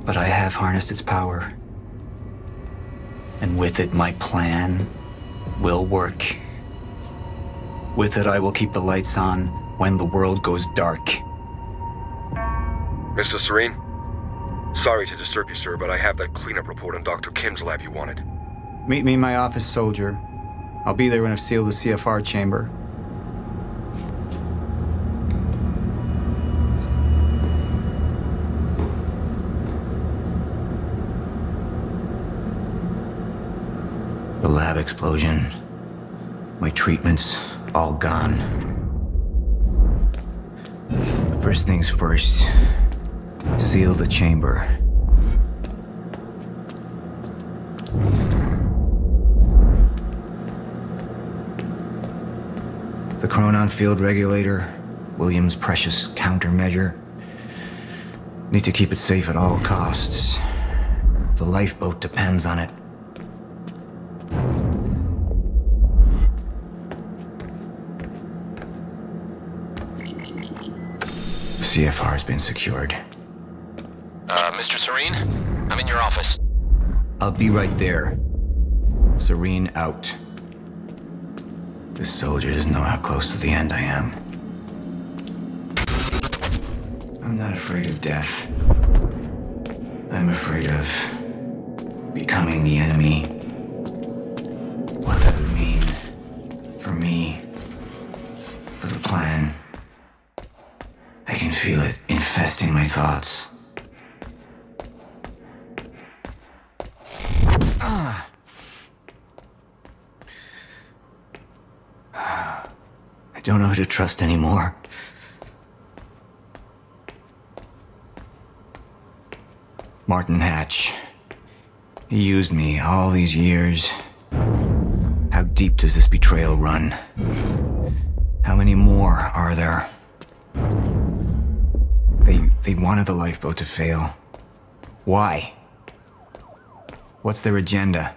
Speaker 1: But I have harnessed its power. And with it, my plan will work. With it, I will keep the lights on when the world goes dark.
Speaker 17: Mr. Serene? Sorry to disturb you, sir, but I have that cleanup report on Dr. Kim's lab you wanted.
Speaker 1: Meet me in my office, soldier. I'll be there when I've sealed the CFR chamber. The lab explosion. My treatments, all gone. First things first. Seal the chamber. The chronon field regulator, William's precious countermeasure. Need to keep it safe at all costs. The lifeboat depends on it. The CFR has been secured.
Speaker 18: Mr. Serene? I'm in your office.
Speaker 1: I'll be right there. Serene out. The soldiers know how close to the end I am. I'm not afraid of death. I'm afraid of becoming the enemy. What that would mean for me, for the plan. I can feel it infesting my thoughts. I don't know who to trust anymore. Martin Hatch. He used me all these years. How deep does this betrayal run? How many more are there? They wanted the lifeboat to fail. Why? What's their agenda?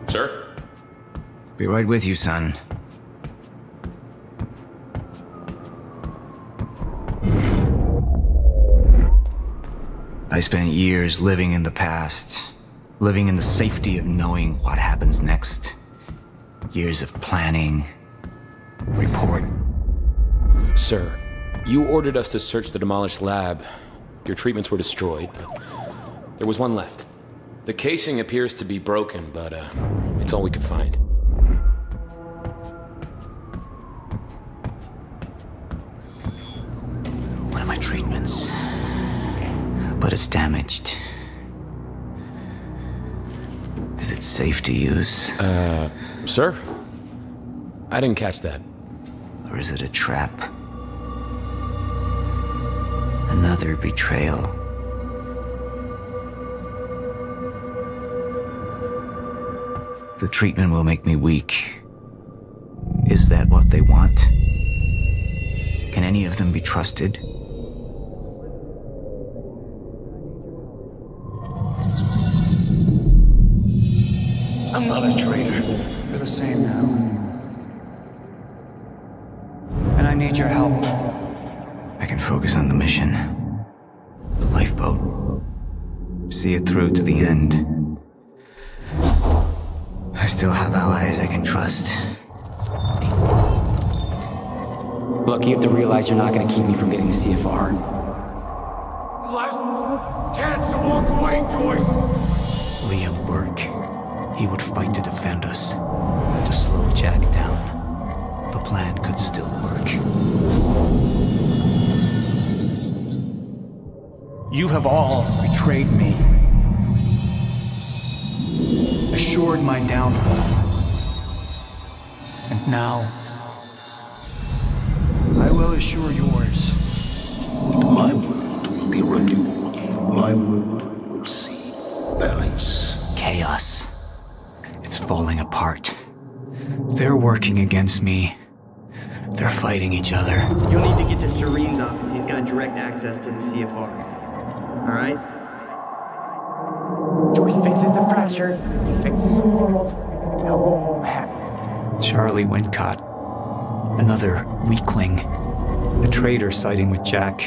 Speaker 18: Sir?
Speaker 1: Be right with you, son. I spent years living in the past, living in the safety of knowing what happens next. Years of planning, report.
Speaker 19: Sir, you ordered us to search the demolished lab. Your treatments were destroyed, but there was one left. The casing appears to be broken, but it's all we could find.
Speaker 1: One of my treatments. But it's damaged. Is it safe to use?
Speaker 19: Sir? I didn't catch that.
Speaker 1: Or is it a trap? Another betrayal. The treatment will make me weak. Is that what they want? Can any of them be trusted?
Speaker 10: I'm not a traitor.
Speaker 1: You're the same now. And I need your help. I can focus on the mission. The lifeboat. See it through to the end. I still have allies I can trust.
Speaker 6: Look, you have to realize you're not gonna keep me from getting the CFR.
Speaker 16: Last chance to walk away, Joyce!
Speaker 1: Liam Burke. He would fight to defend us. To slow Jack down. The plan could still work.
Speaker 20: You have all betrayed me. Assured my downfall. And now, I will assure yours.
Speaker 21: My world will be renewed. My world will see balance.
Speaker 1: Chaos. It's falling apart. They're working against me. They're fighting each other.
Speaker 22: You'll need to get to Serene's office. He's got direct access to the CFR. Alright?
Speaker 20: Joyce fixes the fracture. He fixes the world. They'll go home happy.
Speaker 1: Charlie Wincott. Another weakling. A traitor siding with Jack.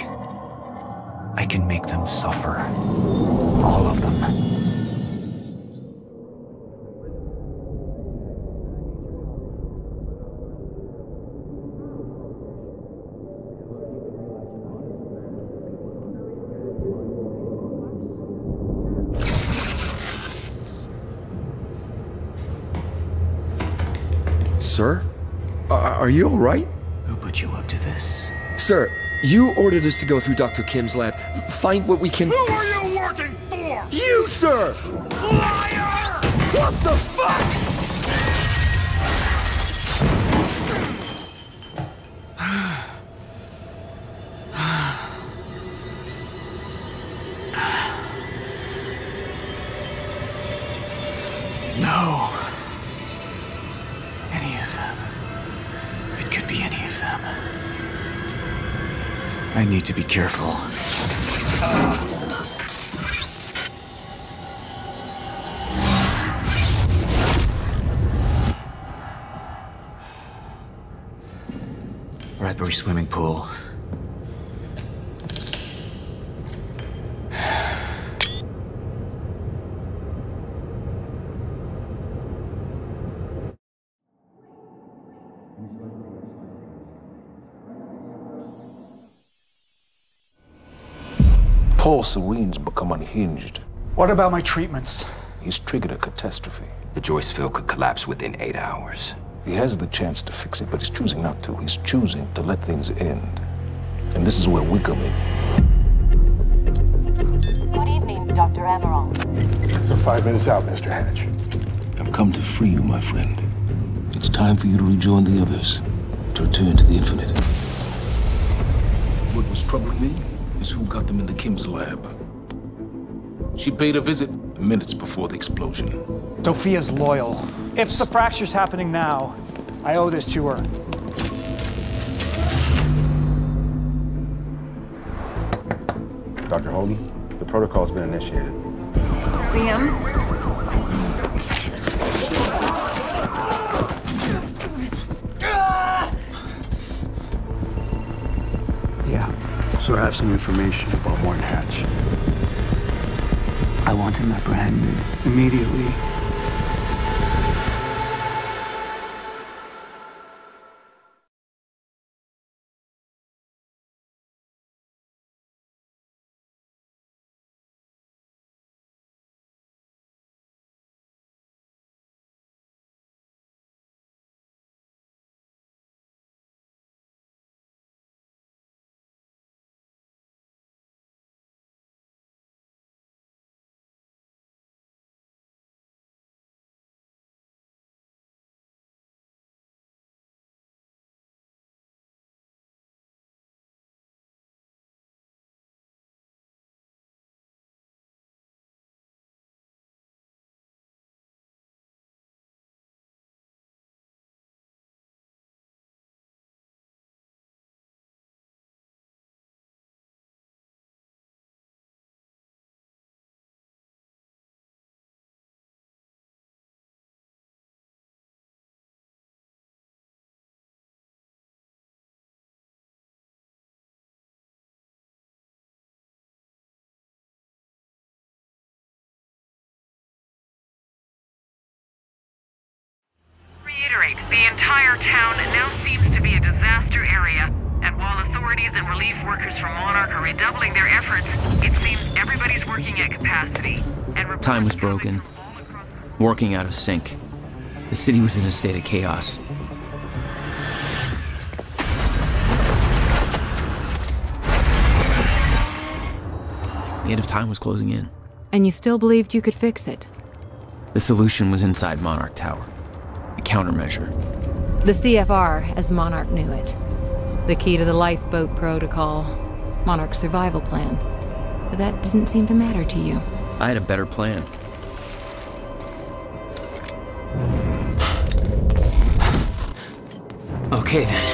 Speaker 1: I can make them suffer. All of them.
Speaker 23: Sir? Are you all right?
Speaker 1: Who put you up to this?
Speaker 23: Sir, you ordered us to go through Dr. Kim's lab. Find what we can...
Speaker 16: Who are you working for?
Speaker 23: You, sir!
Speaker 16: Liar!
Speaker 23: What the fuck?!
Speaker 1: No. Any of them. It could be any of them. I need to be careful. Bradbury swimming pool.
Speaker 24: Paul Serene's become unhinged.
Speaker 20: What about my treatments?
Speaker 24: He's triggered a catastrophe.
Speaker 25: The Joyce field could collapse within 8 hours.
Speaker 24: He has the chance to fix it, but he's choosing not to. He's choosing to let things end. And this is where we come in.
Speaker 26: Good evening, Dr. Amaral.
Speaker 24: You're 5 minutes out, Mr. Hatch. I've come to free you, my friend. It's time for you to rejoin the others, to return to the infinite. What was troubling me is who got them into Kim's lab. She paid a visit minutes before the explosion.
Speaker 20: Sophia's loyal. If the fracture's happening now, I owe this to her.
Speaker 10: Dr. Holden, the protocol's been initiated.
Speaker 9: Liam?
Speaker 20: Yeah, so I have some information about Warren Hatch. I want him apprehended immediately.
Speaker 9: entire town now seems to be a disaster area, and while authorities and relief workers from Monarch are redoubling their efforts, it seems everybody's working at capacity. And
Speaker 4: Time was broken, working out of sync. The city was in a state of chaos. The end of time was closing in.
Speaker 3: And you still believed you could fix it?
Speaker 4: The solution was inside Monarch Tower. A countermeasure.
Speaker 3: The CFR, as Monarch knew it. The key to the lifeboat protocol. Monarch's survival plan. But that didn't seem to matter to you.
Speaker 4: I had a better plan.
Speaker 6: Okay then.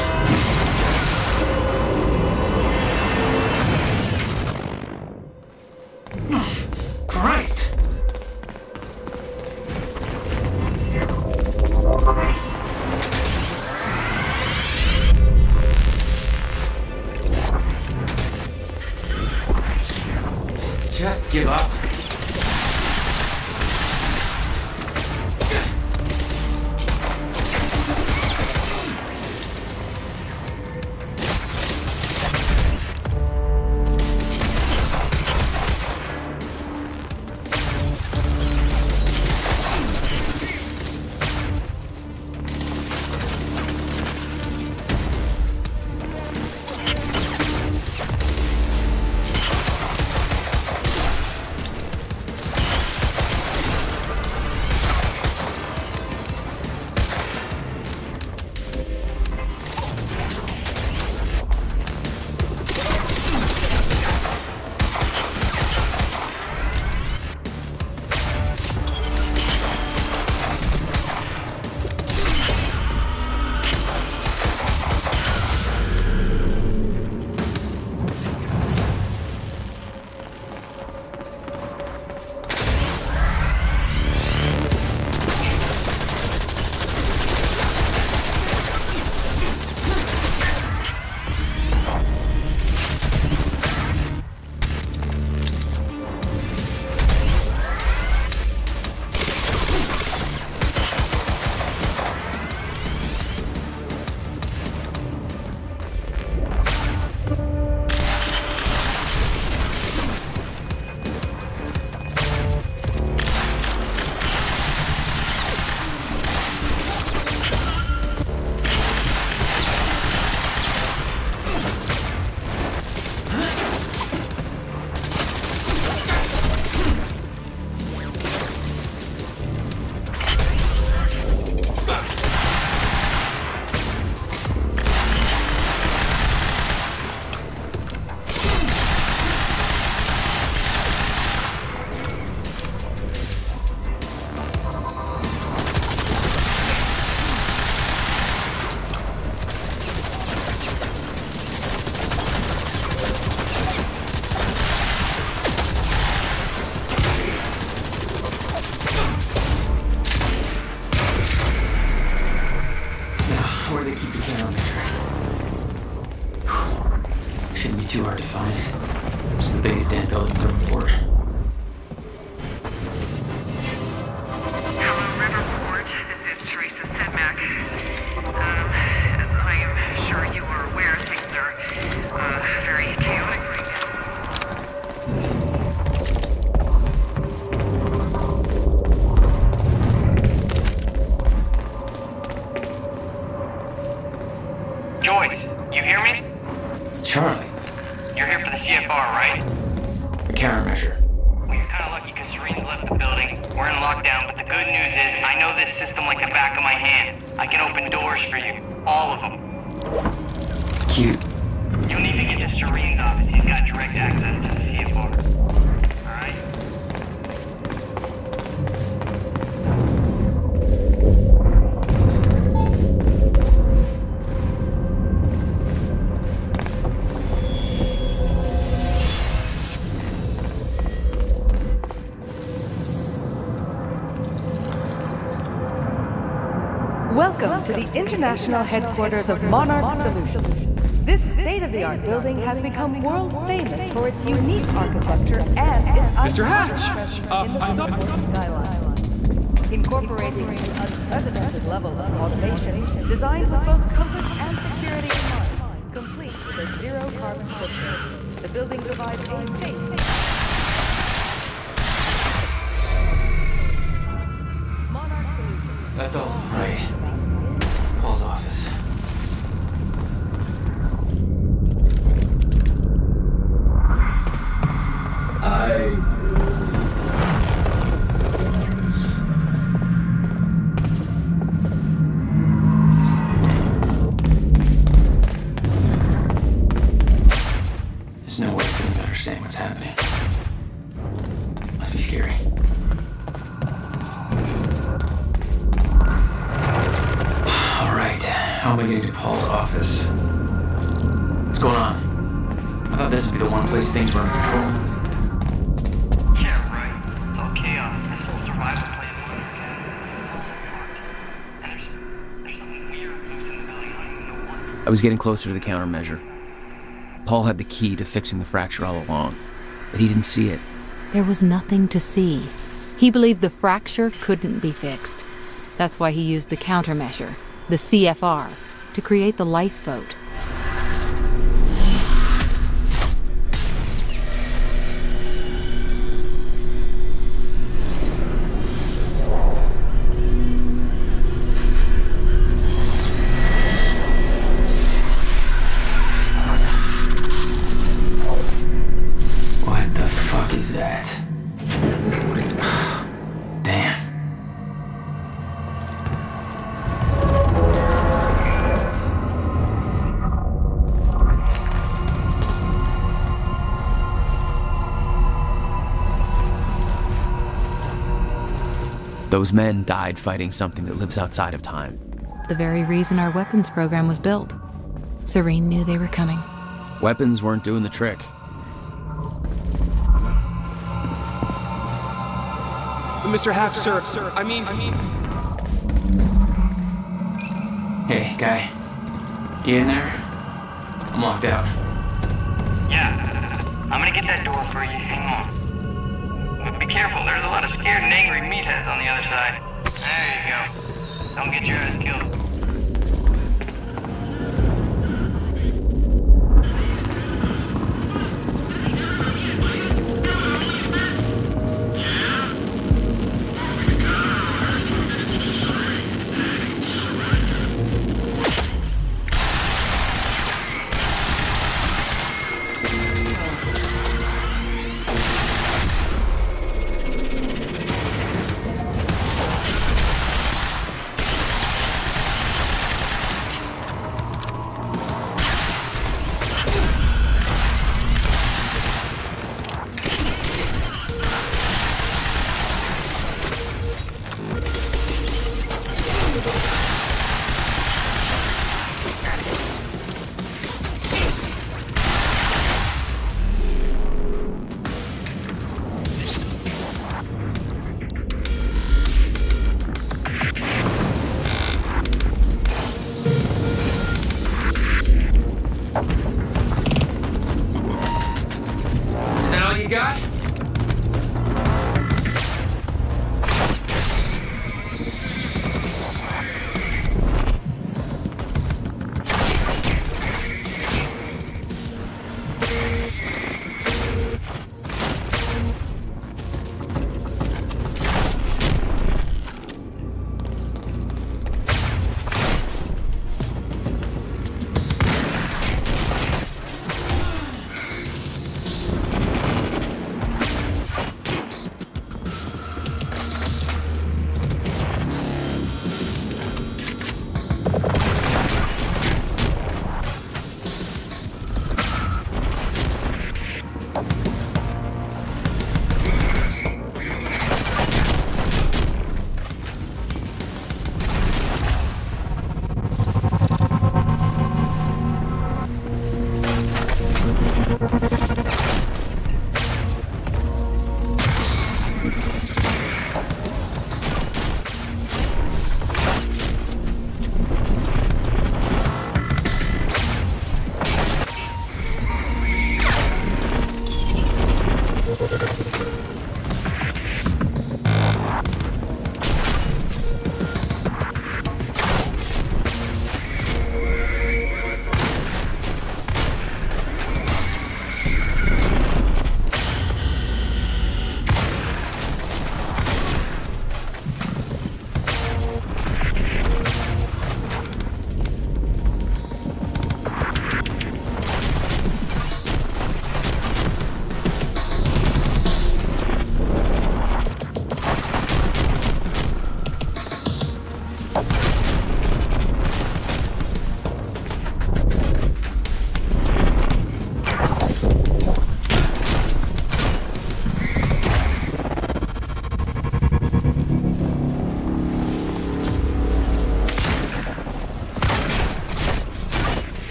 Speaker 6: Christ! Just give up. Shouldn't be too hard to find. It's the biggest damn building in Riverport.
Speaker 9: Hello, Riverport. This is Teresa Sedmak. As I am sure you are aware, things are very chaotic right
Speaker 16: now. Joyce, you hear me?
Speaker 6: Charlie.
Speaker 16: You're here for the CFR, right?
Speaker 6: A countermeasure.
Speaker 16: Well, you're kind of lucky because Serene's left the building. We're in lockdown, but the good news is I know this system like the back of my hand. I can open doors for you. All of them.
Speaker 6: Cute.
Speaker 16: You'll need to get to Serene's office. He's got direct access to the CFR. Alright?
Speaker 2: Welcome to the international headquarters of Monarch Solutions. This state-of-the-art building has become world famous for its unique architecture and its
Speaker 11: Mr. Hatch!
Speaker 2: skyline. incorporating an unprecedented level of automation designed with both comfort and security in mind, complete with a zero-carbon footprint. The building provides a safe...
Speaker 6: That's all right. Paul's office. There's no way for them to understand what's happening. Must be scary. How am I getting to Paul's office? What's going on? I thought this would be the one place things were in control.
Speaker 16: Yeah, right. It's all chaos. This whole survival plan. And there's something weird loose in the building. I don't even know what.
Speaker 4: I was getting closer to the countermeasure. Paul had the key to fixing the fracture all along, but he didn't see it.
Speaker 3: There was nothing to see. He believed the fracture couldn't be fixed. That's why he used the countermeasure, the CFR, to create the lifeboat.
Speaker 6: What the fuck is that? Damn.
Speaker 4: Those men died fighting something that lives outside of time.
Speaker 3: The very reason our weapons program was built. Serene knew they were coming.
Speaker 4: Weapons weren't doing the trick.
Speaker 23: Mr. Hatch, sir. I mean...
Speaker 6: Hey, guy. You in there? I'm locked out.
Speaker 16: Yeah. I'm gonna get that door for you. Hang on. But be careful, there's a lot of scared and angry meatheads on the other side. There you go. Don't get your ass killed.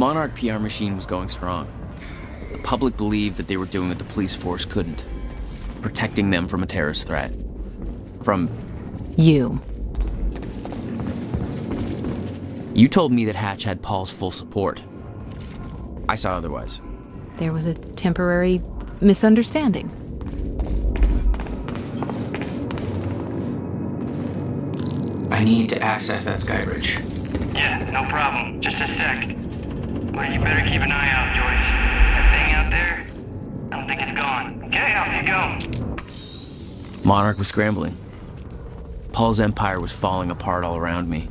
Speaker 4: Monarch PR machine was going strong. The public believed that they were doing what the police force couldn't. Protecting them from a terrorist threat. From...
Speaker 3: you.
Speaker 4: You told me that Hatch had Paul's full support. I saw otherwise.
Speaker 3: There was a temporary misunderstanding.
Speaker 6: I need to access that sky bridge.
Speaker 16: Yeah, no problem. Just a sec. Well, you better keep an eye out, Joyce. That thing out there, I don't think it's gone. Okay, off you go.
Speaker 4: Monarch was scrambling. Paul's empire was falling apart all around me.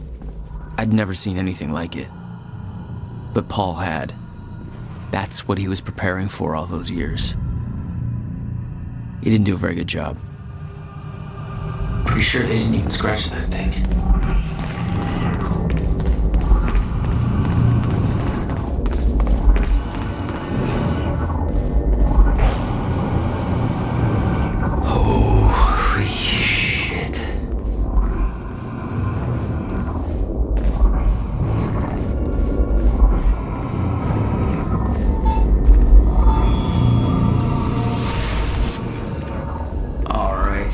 Speaker 4: I'd never seen anything like it. But Paul had. That's what he was preparing for all those years. He didn't do a very good job.
Speaker 6: Pretty sure they didn't even scratch that thing. Holy shit. All right.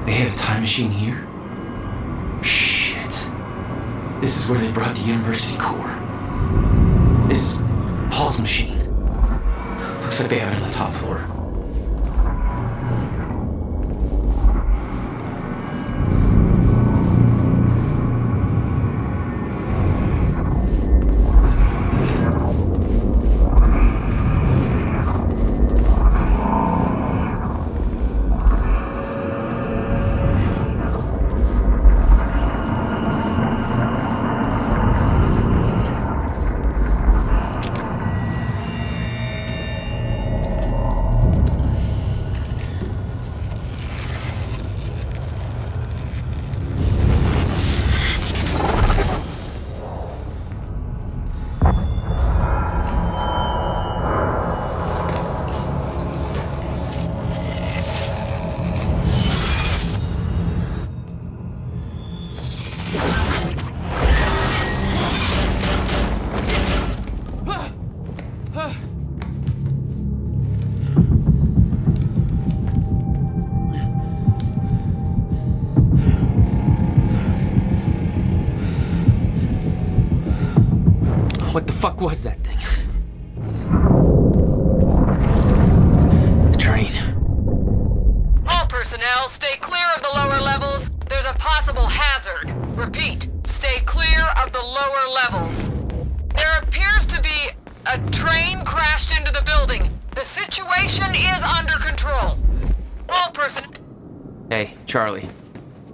Speaker 6: They have a time machine here? Shit. This is where they brought the university core. This is Paul's machine. Looks like they have it on the top floor. What the fuck was that thing? The train.
Speaker 5: All personnel, stay clear of the lower levels. There's a possible hazard. Repeat, stay clear of the lower levels. There appears to be a train crashed into the building. The situation is under control. All personnel...
Speaker 6: Hey, Charlie.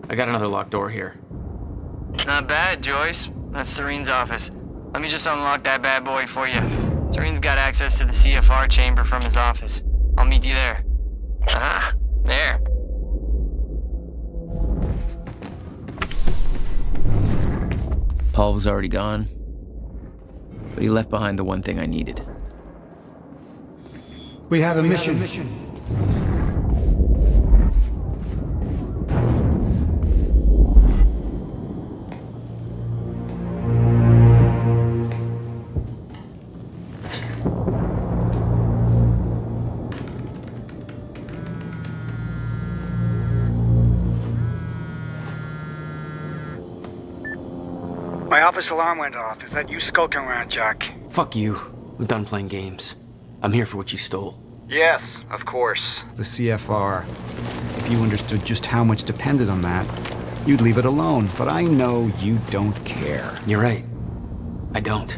Speaker 6: I got another locked door here.
Speaker 22: Not bad, Joyce. That's Serene's office. Let me just unlock that bad boy for you. Serene's got access to the CFR chamber from his office. I'll meet you there. Ah, there.
Speaker 4: Paul was already gone, but he left behind the one thing I needed.
Speaker 8: We have a mission.
Speaker 20: My office alarm went off. Is that you skulking around, Jack?
Speaker 6: Fuck you. I'm done playing games. I'm here for what you stole.
Speaker 20: Yes, of course.
Speaker 8: The CFR. If you understood just how much depended on that, you'd leave it alone. But I know you don't care.
Speaker 6: You're right. I don't.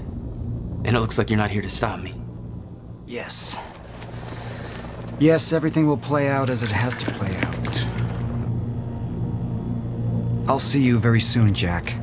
Speaker 6: And it looks like you're not here to stop me.
Speaker 8: Yes. Yes, everything will play out as it has to play out. I'll see you very soon, Jack.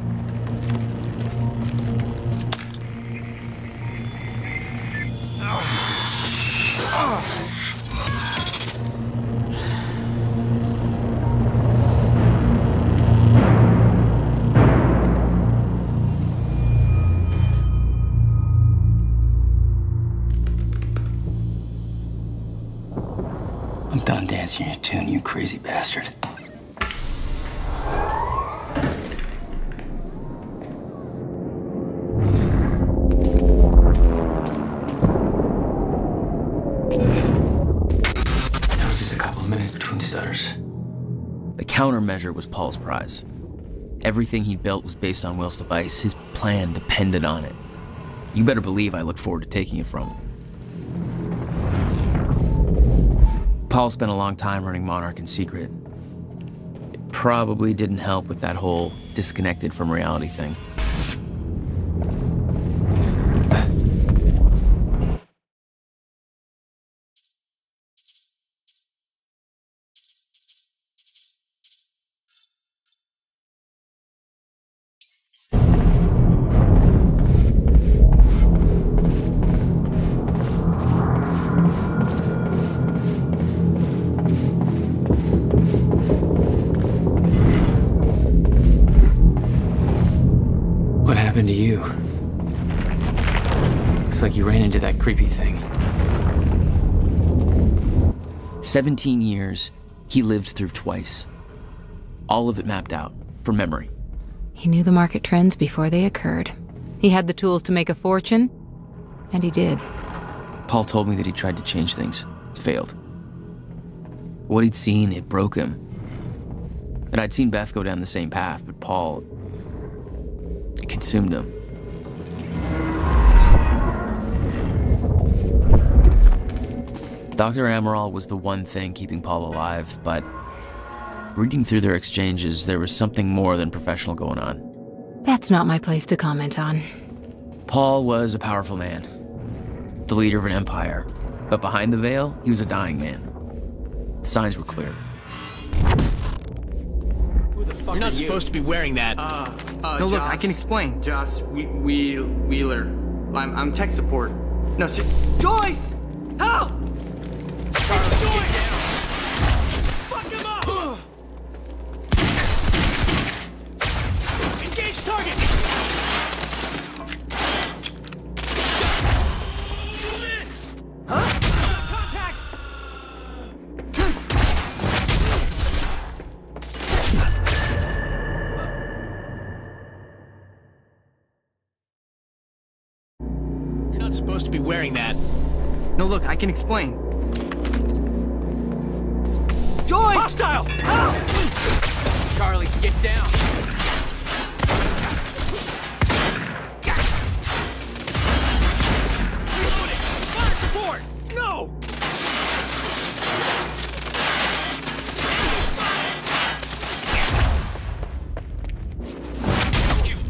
Speaker 25: done dancing your tune, you crazy bastard.
Speaker 6: That was just a couple of minutes between stutters.
Speaker 4: The countermeasure was Paul's prize. Everything he'd built was based on Will's device. His plan depended on it. You better believe I look forward to taking it from him. Paul spent a long time running Monarch in secret. It probably didn't help with that whole disconnected from reality thing.
Speaker 6: What happened to you? Looks like you ran into that creepy thing.
Speaker 4: 17 years, he lived through twice. All of it mapped out, from memory.
Speaker 3: He knew the market trends before they occurred. He had the tools to make a fortune, and he did.
Speaker 4: Paul told me that he tried to change things. Failed. What he'd seen, it broke him. And I'd seen Beth go down the same path, but Paul... it consumed him. Dr. Amaral was the one thing keeping Paul alive, but reading through their exchanges, there was something more than professional going on.
Speaker 3: That's not my place to comment on.
Speaker 4: Paul was a powerful man, the leader of an empire, but behind the veil, he was a dying man. The signs were clear.
Speaker 7: You're not supposed to be wearing that.
Speaker 22: No, look, I can explain. Joss, Wheeler. I'm tech support. No, Joyce! Help! It's Joyce!
Speaker 7: Fuck him up! Engage target!
Speaker 22: Huh?
Speaker 7: Contact! You're not supposed to be wearing that.
Speaker 22: No, look, I can explain. Joyce!
Speaker 7: Hostile!
Speaker 22: Help!
Speaker 7: Charlie, get down! Reloading! Fire support! No!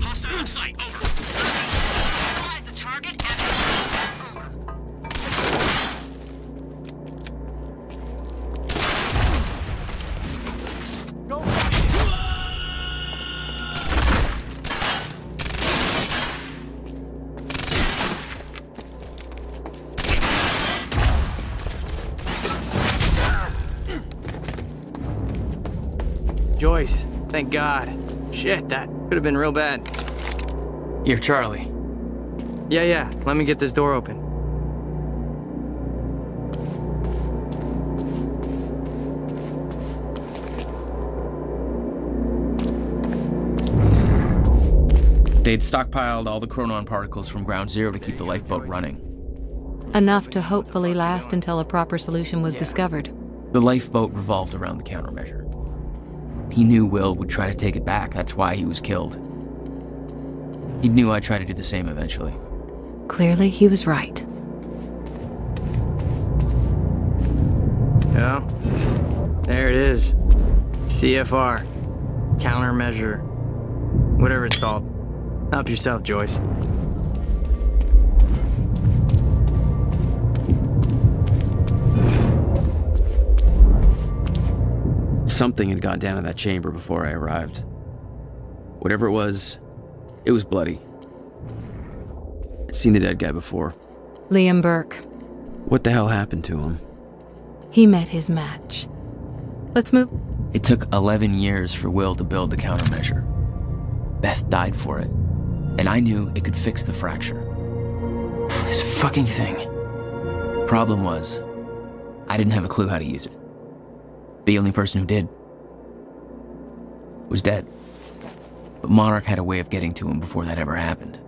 Speaker 5: Hostile on site, over. Neutralize the target and over.
Speaker 7: Go
Speaker 22: Joyce, thank God. Shit, that could have been real bad.
Speaker 6: You're Charlie.
Speaker 22: Yeah, let me get this door open.
Speaker 4: They'd stockpiled all the chronon particles from Ground Zero to keep the lifeboat running.
Speaker 3: Enough to hopefully last until a proper solution was discovered.
Speaker 4: The lifeboat revolved around the countermeasure. He knew Will would try to take it back, that's why he was killed. He knew I'd try to do the same eventually.
Speaker 3: Clearly, he was right.
Speaker 22: Yeah, there it is. CFR. Countermeasure. Whatever it's called. Help yourself, Joyce.
Speaker 4: Something had gone down in that chamber before I arrived. Whatever it was bloody. I'd seen the dead guy before.
Speaker 3: Liam Burke.
Speaker 4: What the hell happened to him?
Speaker 3: He met his match. Let's move.
Speaker 4: It took 11 years for Will to build the countermeasure. Beth died for it, and I knew it could fix the fracture.
Speaker 6: This fucking thing.
Speaker 4: Problem was, I didn't have a clue how to use it. The only person who did was dead. But Monarch had a way of getting to him before that ever happened.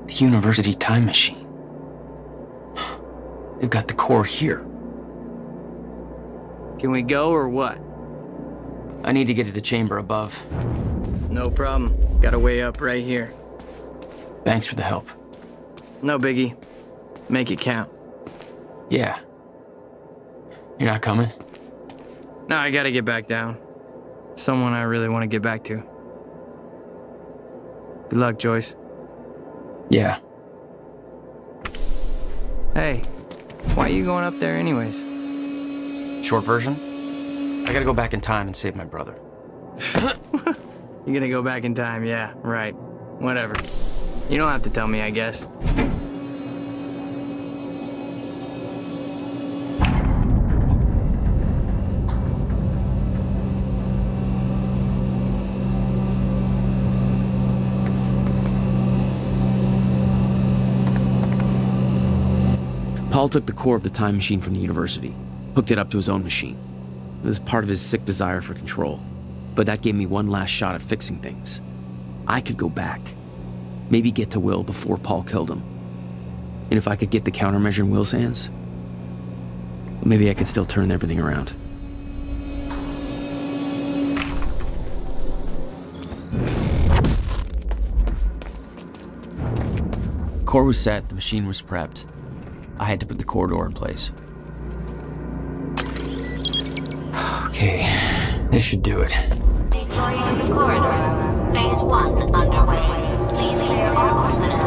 Speaker 6: The university time machine. They've got the core here.
Speaker 22: Can we go or what?
Speaker 6: I need to get to the chamber above.
Speaker 22: No problem. Got a way up right here.
Speaker 6: Thanks for the help.
Speaker 22: No biggie. Make it count.
Speaker 6: Yeah. You're not coming?
Speaker 22: No, I gotta get back down. Someone I really want to get back to. Good luck, Joyce.
Speaker 6: Yeah.
Speaker 22: Hey, why are you going up there anyways?
Speaker 6: Short version? I gotta go back in time and save my brother.
Speaker 22: You're gonna go back in time, yeah, right. Whatever. You don't have to tell me, I guess.
Speaker 6: Paul took the core of the time machine from the university, hooked it up to his own machine. It was part of his sick desire for control, but that gave me one last shot at fixing things. I could go back, maybe get to Will before Paul killed him. And if I could get the countermeasure in Will's hands, maybe I could still turn everything around. Core was set, the machine was prepped. I had to put the corridor in place. Okay, this should do it.
Speaker 26: Deploying the corridor. Phase 1 underway. Please clear all personnel.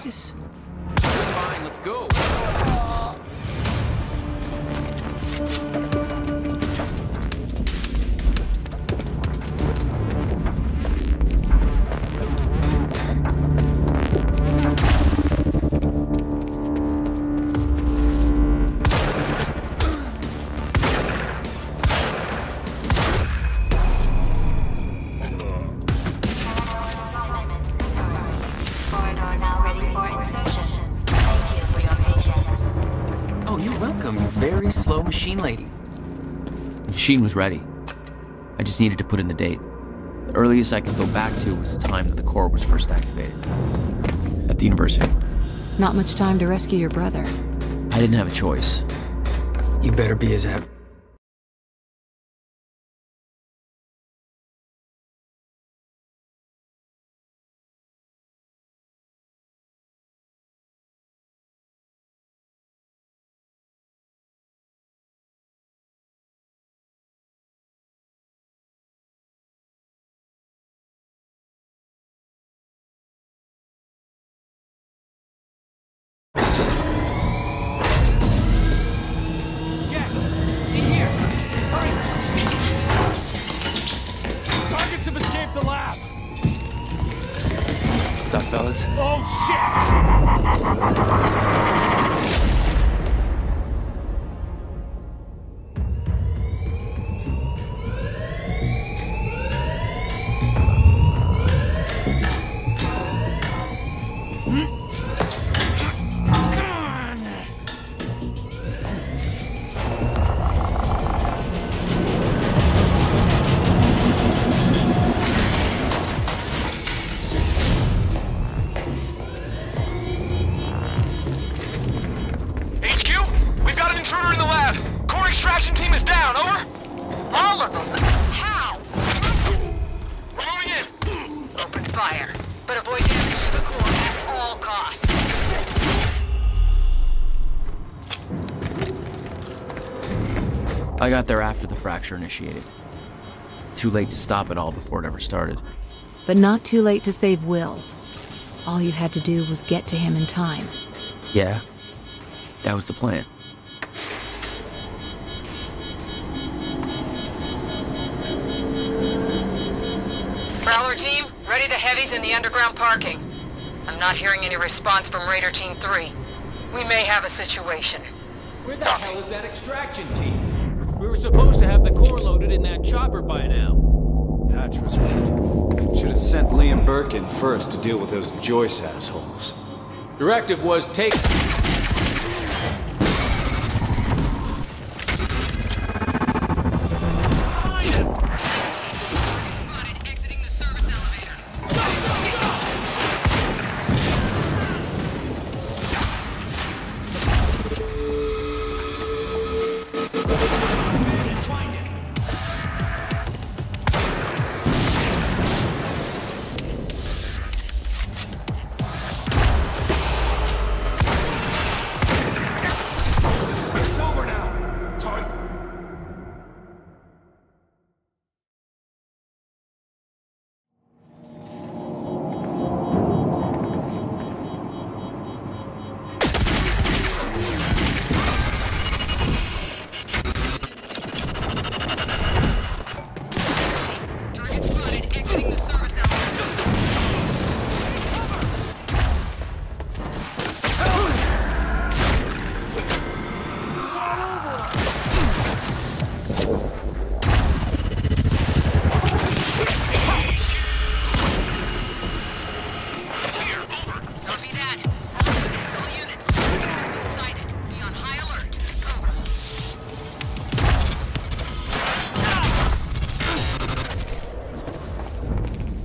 Speaker 6: focus. Fine, let's go.
Speaker 26: Corridor now ready for insertion. Thank you for your patience.
Speaker 6: Oh, you're welcome, you very slow machine lady.
Speaker 4: The machine was ready. I just needed to put in the date. The earliest I could go back to was the time that the core was first activated. At the university.
Speaker 3: Not much time to rescue your brother.
Speaker 4: I didn't have a choice.
Speaker 25: You better be his advocate.
Speaker 7: Targets have escaped the lab.
Speaker 4: What's up, fellas?
Speaker 7: Oh,
Speaker 11: HQ, we've got an intruder in the lab. Core extraction team is down, over.
Speaker 5: All of them? How? Jesus!
Speaker 11: We're moving in.
Speaker 5: Open fire, but avoid damage to the core at all costs.
Speaker 4: I got there after the fracture initiated. Too late to stop it all before it ever started.
Speaker 3: But not too late to save Will. All you had to do was get to him in time.
Speaker 4: Yeah, that was the plan.
Speaker 5: Prowler team, ready to heavies in the underground parking. I'm not hearing any response from Raider Team 3. We may have a situation.
Speaker 7: Where the hell is that extraction team? We were supposed to have the core loaded in that chopper by now.
Speaker 11: Hatch was right. Should have sent Liam Burke in first to deal with those Joyce assholes.
Speaker 7: Directive was take...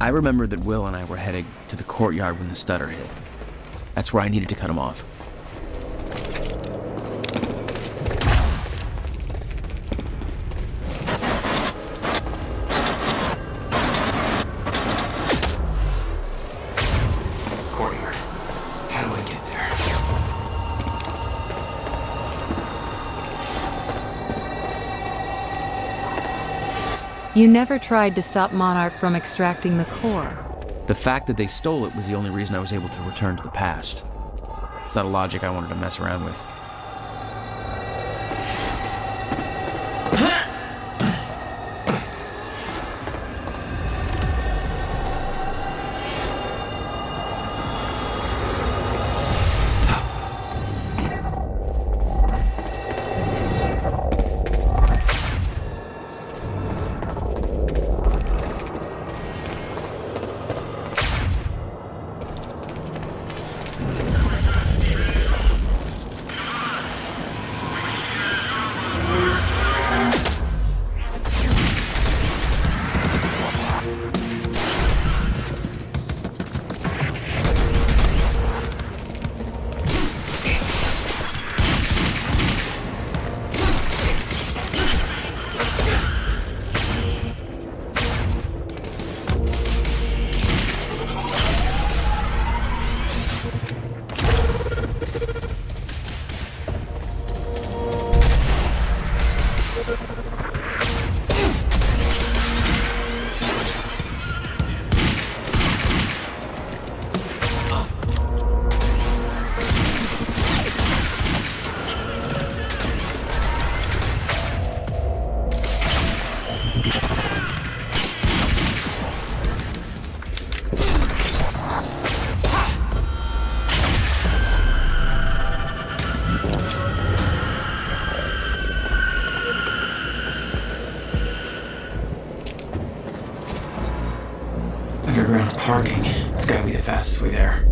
Speaker 4: I remembered that Will and I were heading to the courtyard when the stutter hit. That's where I needed to cut him off.
Speaker 25: Courtyard. How do I get there?
Speaker 3: You never tried to stop Monarch from extracting the core.
Speaker 4: The fact that they stole it was the only reason I was able to return to the past. It's not a logic I wanted to mess around with.
Speaker 6: Underground parking. It's gotta be the fastest way there.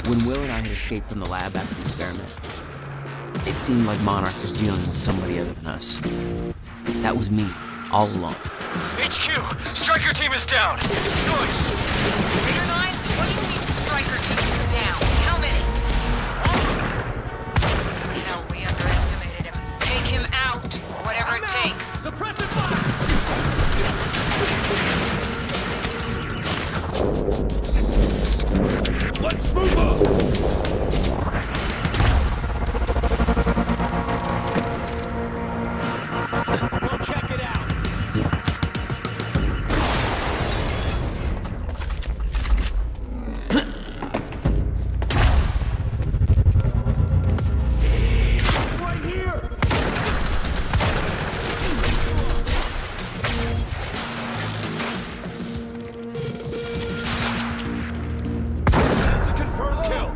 Speaker 4: When Will and I had escaped from the lab after the experiment, it seemed like Monarch was dealing with somebody other than us. That was me, all along.
Speaker 11: HQ, Striker team is down. It's Joyce.
Speaker 5: Leader 9, what do you mean Striker team is down? How many? Hell, we underestimated him. Take him out, whatever it takes.
Speaker 7: Suppressive fire!
Speaker 11: Let's move up!
Speaker 7: Well, check it out.
Speaker 11: Right here! That's a confirmed kill!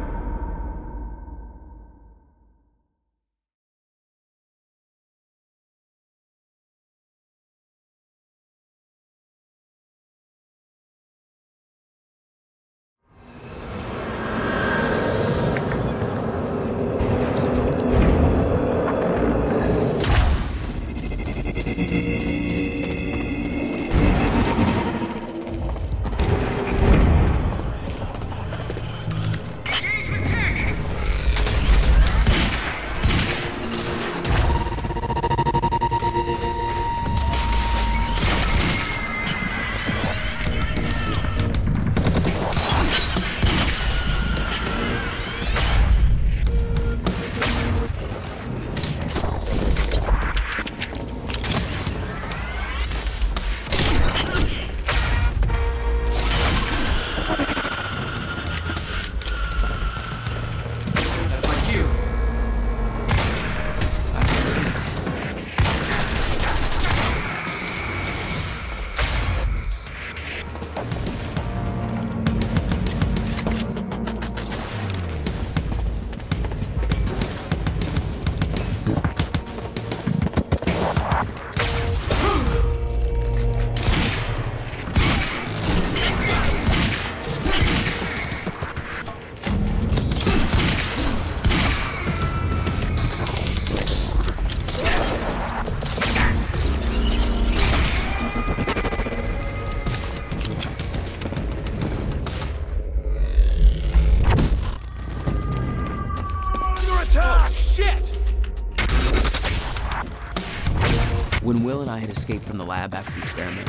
Speaker 4: When Will and I had escaped from the lab after the experiment,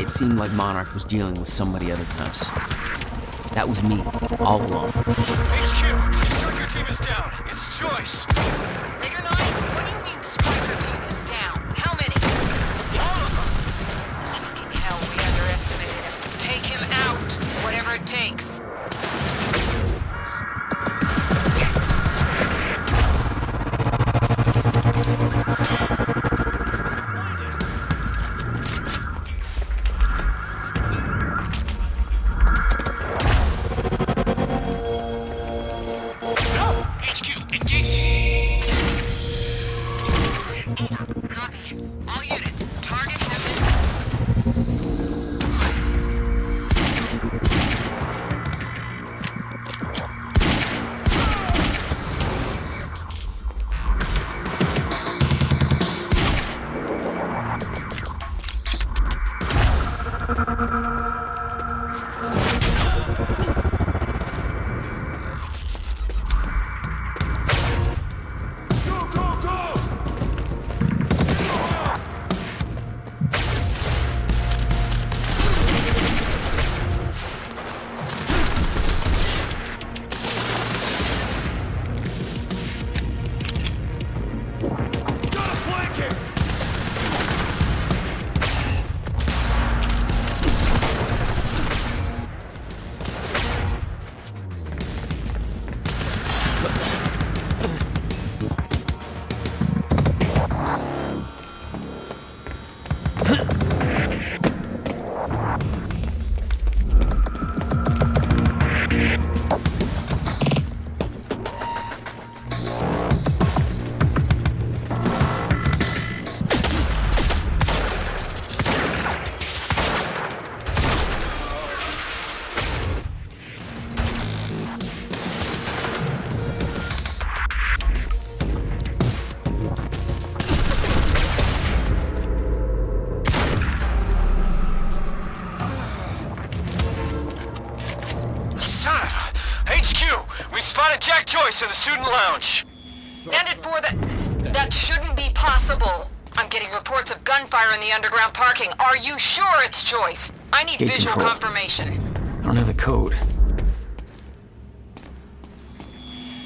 Speaker 4: it seemed like Monarch was dealing with somebody other than us. That was me, all along.
Speaker 11: HQ, Striker team is down. It's Joyce.
Speaker 5: Leader 9, what do you mean Striker team is down? How many? All of them. Fucking hell, we underestimated him. Take him out, whatever it takes. Copy. All units, target has access to the student lounge. And at 4, that shouldn't be possible. I'm getting reports of gunfire in the underground parking. Are you sure it's Joyce? I need
Speaker 6: Gate
Speaker 5: visual
Speaker 6: control.
Speaker 5: confirmation.
Speaker 6: I don't have the code.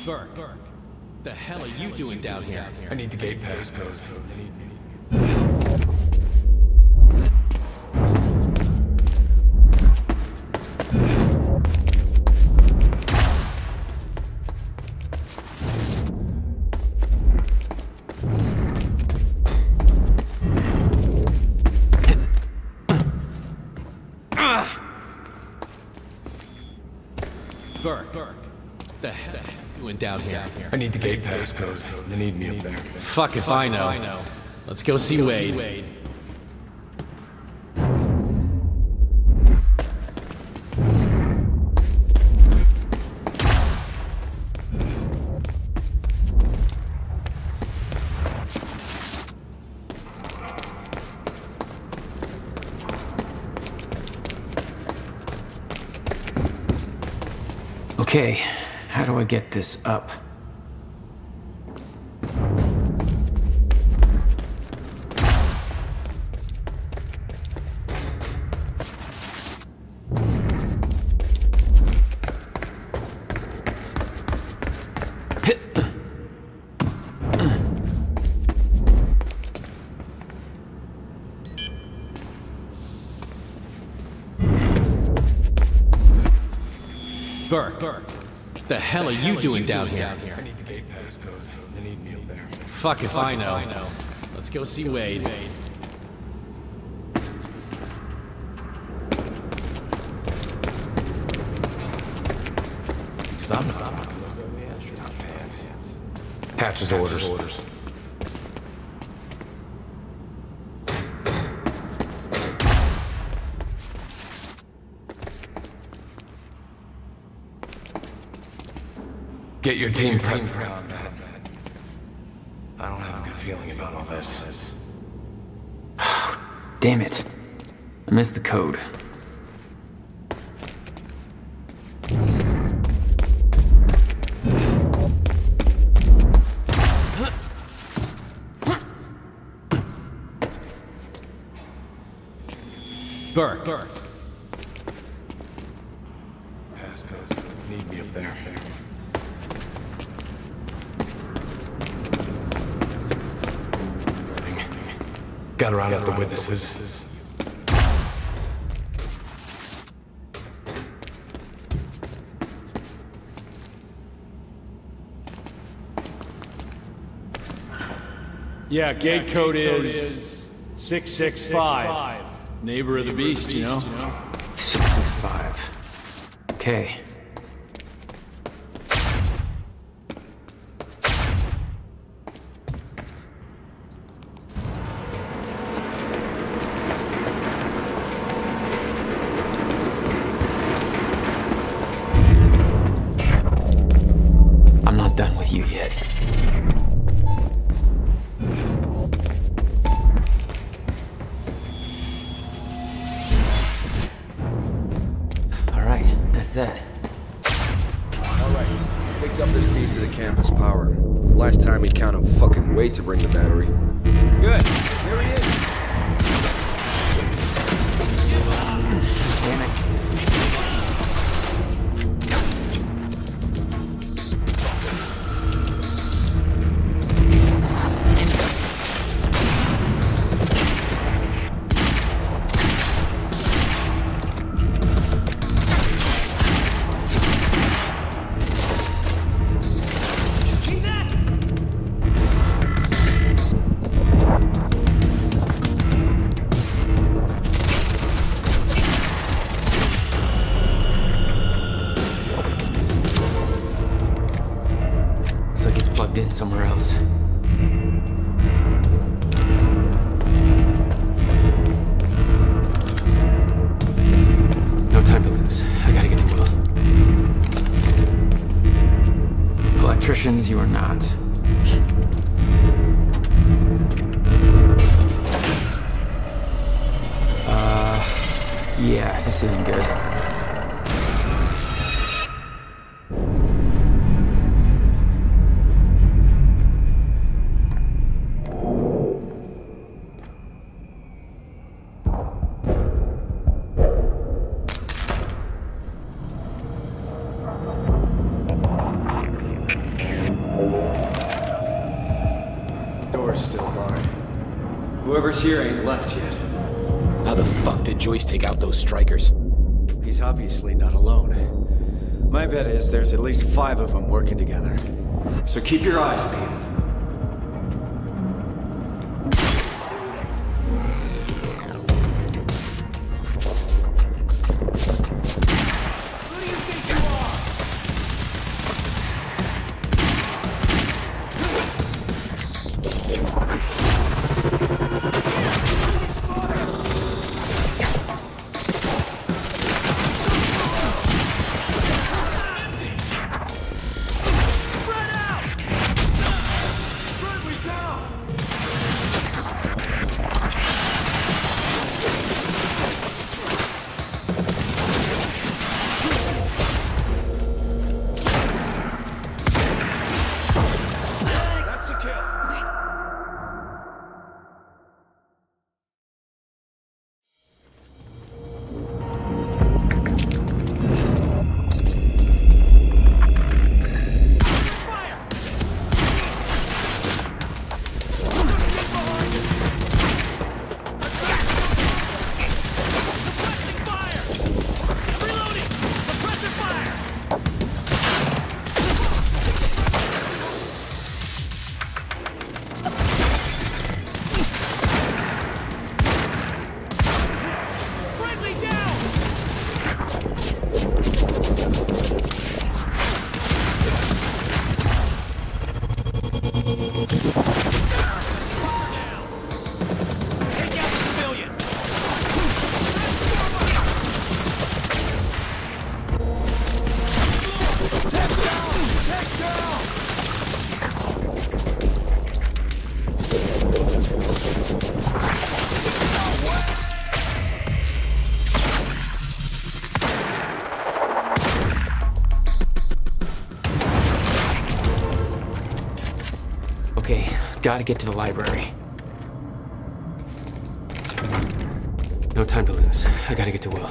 Speaker 7: Burke, the hell are you doing down here?
Speaker 24: I need the gate pass code. They need me.
Speaker 7: Burke, the hell are you doing down here?
Speaker 24: I need the gate pass code. They need me up there.
Speaker 7: Fuck if I know. Let's go see Wade.
Speaker 6: Okay, how do I get this up?
Speaker 7: Burke, the hell are you doing down here?
Speaker 24: I need the gate pass code. They need me up there.
Speaker 7: Fuck if I know. Let's go see Wade.
Speaker 24: Because I'm not those are the astronaut pants. Hatch's orders. Get your team prepped for combat. I don't have a good feeling about all this.
Speaker 6: Damn it. I missed the code.
Speaker 7: Burke.
Speaker 24: Pass code. Need me up there. Gotta round up the witnesses.
Speaker 7: Yeah, gate code is 665. Neighbor of the beast, you know?
Speaker 6: 665. Okay. I'm not done with you yet. Alright, that's it.
Speaker 24: Alright, picked up this piece to the campus power. Last time he counted fucking weight to bring the battery.
Speaker 7: Good.
Speaker 24: Here he is!
Speaker 6: Damn it. In somewhere else. No time to lose. I gotta get to Will. Electricians, you are not. Yeah, this isn't good.
Speaker 11: Door's still barred. Whoever's here ain't left yet.
Speaker 19: How the fuck did Joyce take out those strikers?
Speaker 11: He's obviously not alone. My bet is there's at least 5 of them working together. So keep your eyes peeled.
Speaker 6: Gotta get to the library. No time to lose. I gotta get to Will.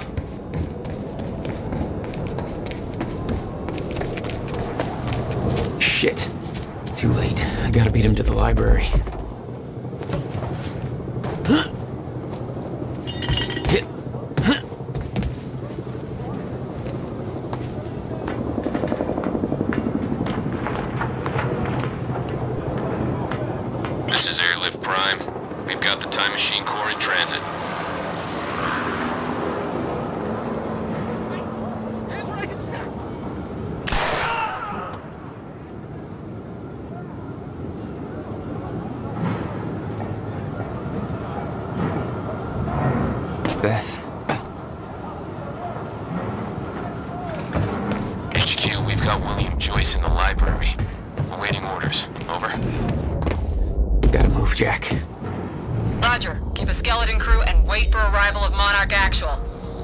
Speaker 6: Shit. Too late. I gotta beat him to the library.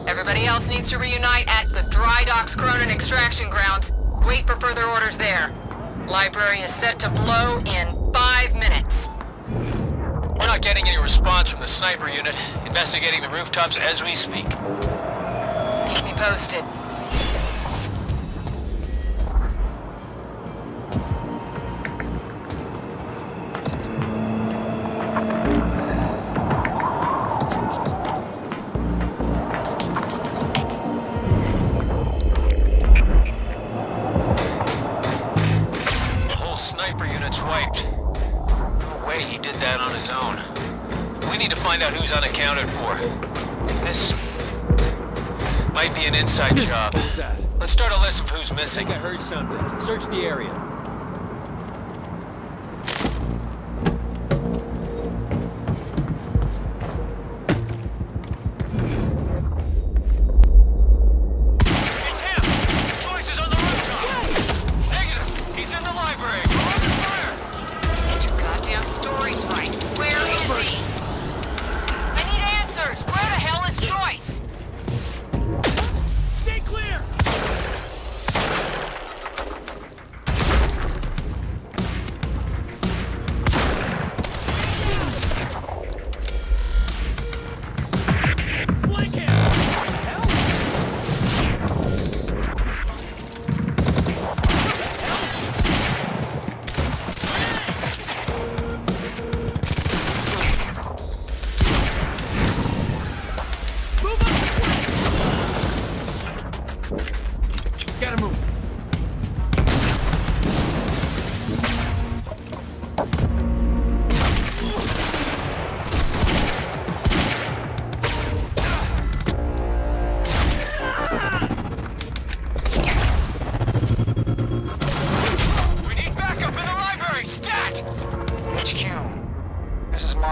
Speaker 5: Everybody else needs to reunite at the Dry Docks Cronin extraction grounds. Wait for further orders there. Library is set to blow in 5 minutes.
Speaker 12: We're not getting any response from the sniper unit. Investigating the rooftops as we speak.
Speaker 5: Keep me posted.
Speaker 12: Unaccounted for. This might be an inside job.
Speaker 11: What was that?
Speaker 12: Let's start a list of who's missing.
Speaker 11: I think I heard something. Search the area.
Speaker 12: It's him! Joyce is on the rooftop! Negative! He's in the library! We're under fire!
Speaker 5: Get your goddamn stories right. Where is he? Where the hell is Joyce?
Speaker 11: Stay clear!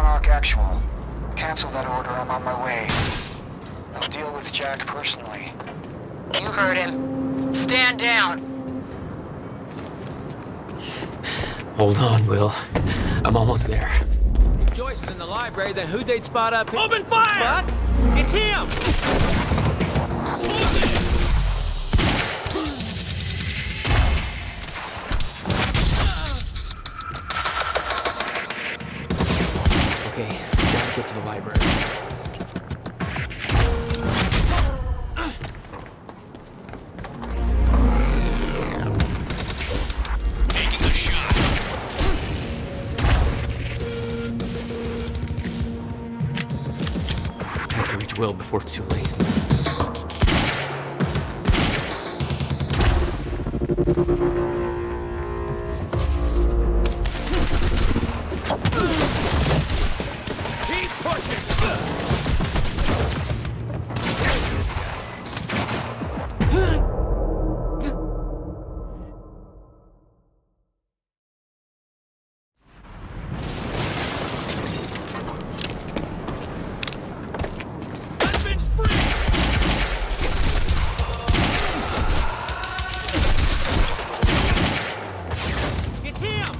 Speaker 1: Monarch Actual. Cancel that order, I'm on my way. I'll deal with Jack personally.
Speaker 5: You heard him. Stand down.
Speaker 6: Hold on, Will. I'm almost there.
Speaker 11: If Joyce is in the library, then who'd they spot up here? Open fire! What? It's him!
Speaker 6: Okay, gotta get to the library. Have to reach Will before it's too late.
Speaker 11: Keep pushing! It's him!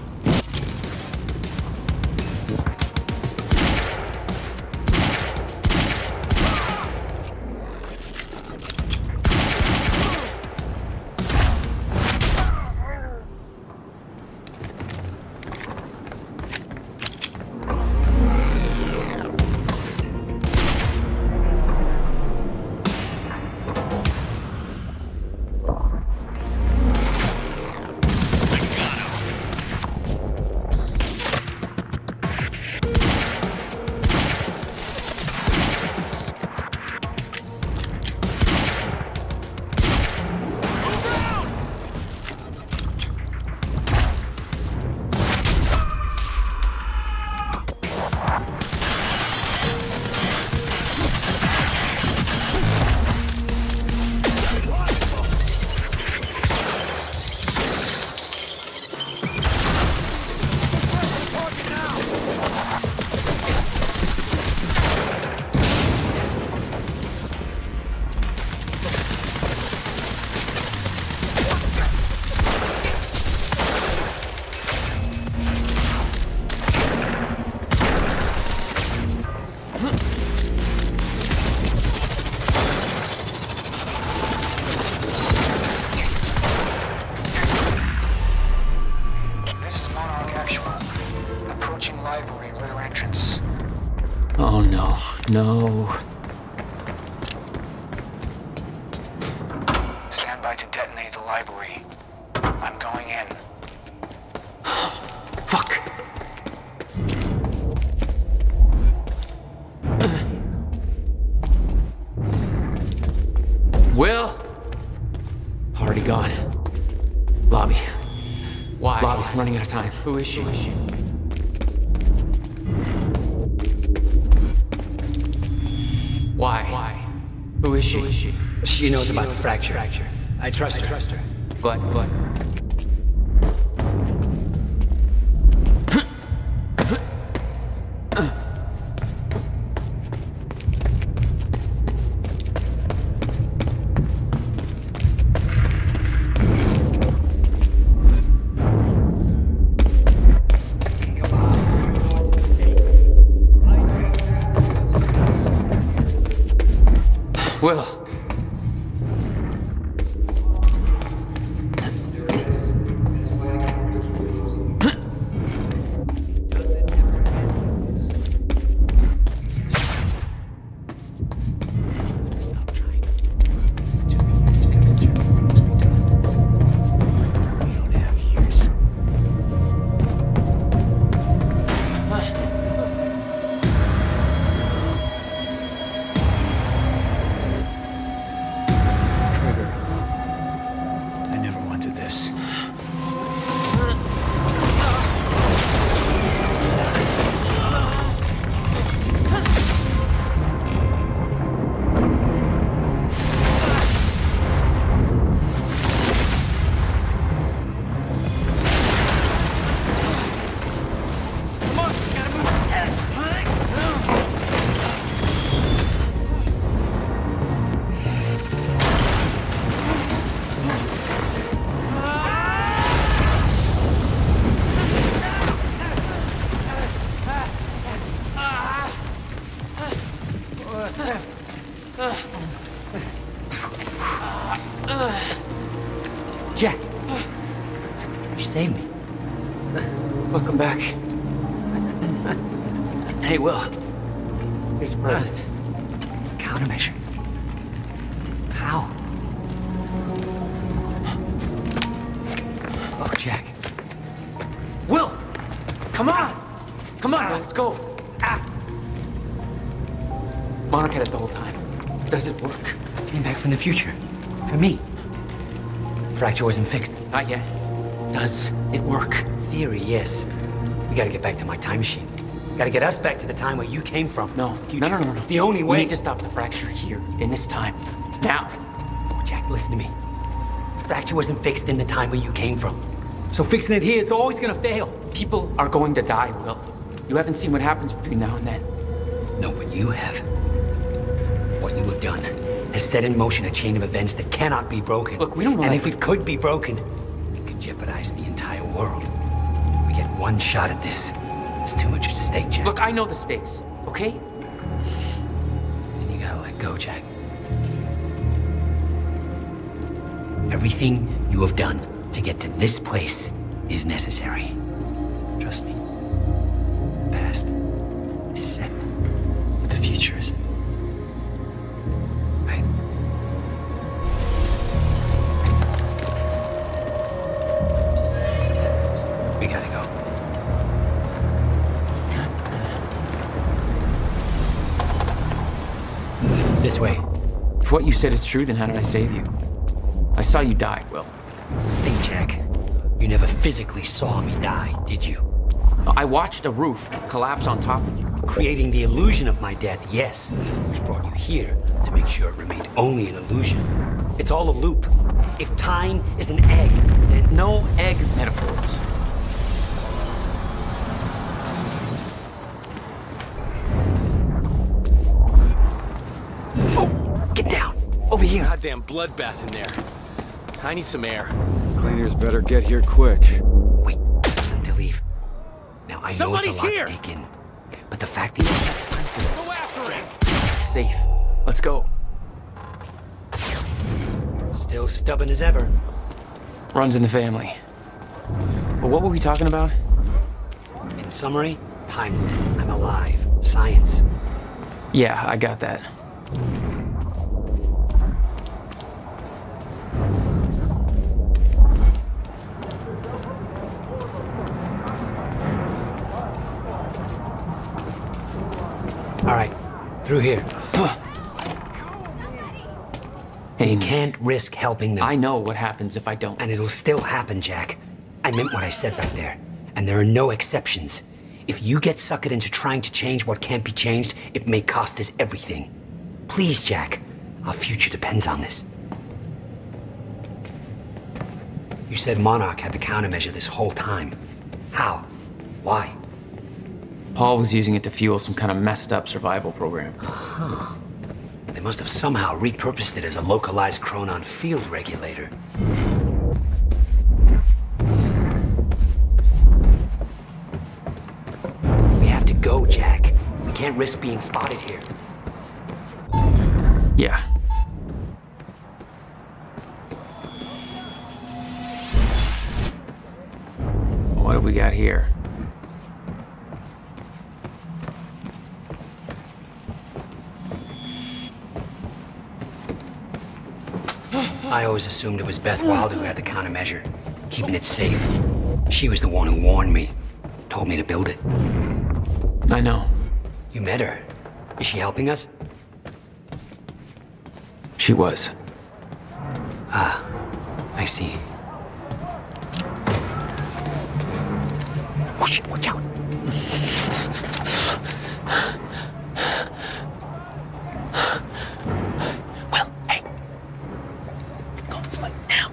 Speaker 1: This is Monarch Actual. Approaching library rear entrance.
Speaker 6: Oh no, no.
Speaker 1: Stand by to detonate the library. I'm going in.
Speaker 6: Fuck. Will? Already gone. Lobby. Why? Lobby, I'm running out of time. Who is she? Why? Who is she?
Speaker 13: She knows about the fracture. I trust her.
Speaker 6: But. Will.
Speaker 13: Jack! You saved me.
Speaker 6: Welcome back. Hey, Will. Here's a present.
Speaker 13: Countermeasure. How? Oh, Jack. Will! Come on!
Speaker 6: Come on, let's go. Monarch had it the whole time. Does it work?
Speaker 13: Came back from the future. For me. Fracture wasn't fixed.
Speaker 6: Not yet. Does it work?
Speaker 13: Theory, yes. We gotta get back to my time machine. Gotta get us back to the time where you came from.
Speaker 6: No.
Speaker 13: Future.
Speaker 6: No.
Speaker 13: It's the only way.
Speaker 6: We need to stop the fracture here, in this time. Now.
Speaker 13: Oh, Jack, listen to me. Fracture wasn't fixed in the time where you came from. So fixing it here, it's always gonna fail.
Speaker 6: People are going to die, Will. You haven't seen what happens between now and then.
Speaker 13: No, but you have. What you have done has set in motion a chain of events that cannot be broken.
Speaker 6: Look, we don't know.
Speaker 13: And if it could be broken, it could jeopardize the entire world. We get one shot at this. It's too much at stake, Jack.
Speaker 6: Look, I know the stakes, okay?
Speaker 13: Then you gotta let go, Jack. Everything you have done to get to this place is necessary. Trust me. The past is set.
Speaker 6: But the future isn't.
Speaker 13: Right. We gotta go. This way.
Speaker 6: If what you said is true, then how did I save you? I saw you die, Will.
Speaker 13: Think, Jack. You never physically saw me die, did you?
Speaker 6: I watched a roof collapse on top of you.
Speaker 13: Creating the illusion of my death, yes. Which brought you here to make sure it remained only an illusion. It's all a loop. If time is an egg, then...
Speaker 6: No egg metaphors.
Speaker 13: Oh, get down. Over here.
Speaker 11: Goddamn bloodbath in there. I need some air.
Speaker 8: Cleaners better get here quick.
Speaker 13: Wait, tell them to leave. Now, I know it's a lot to take in, but the fact that you don't have time for this...
Speaker 11: Go after him!
Speaker 6: Safe. Let's go.
Speaker 13: Still stubborn as ever.
Speaker 6: Runs in the family. But what were we talking about?
Speaker 13: In summary, time loop. I'm alive. Science.
Speaker 6: Yeah, I got that.
Speaker 13: All right, through here.
Speaker 6: Hey,
Speaker 13: you can't risk helping them.
Speaker 6: I know what happens if I don't.
Speaker 13: And it'll still happen, Jack. I meant what I said back there. And there are no exceptions. If you get suckered into trying to change what can't be changed, it may cost us everything. Please, Jack. Our future depends on this. You said Monarch had the countermeasure this whole time. How? Why?
Speaker 6: Paul was using it to fuel some kind of messed up survival program.
Speaker 13: Huh. They must have somehow repurposed it as a localized chronon field regulator. We have to go, Jack. We can't risk being spotted here.
Speaker 6: Yeah. What have we got here?
Speaker 13: I always assumed it was Beth Wilder who had the countermeasure, keeping it safe. She was the one who warned me, told me to build it.
Speaker 6: I know.
Speaker 13: You met her. Is she helping us?
Speaker 6: She was.
Speaker 13: Ah, I see. Oh shit, watch out. Well, hey. Go this way now.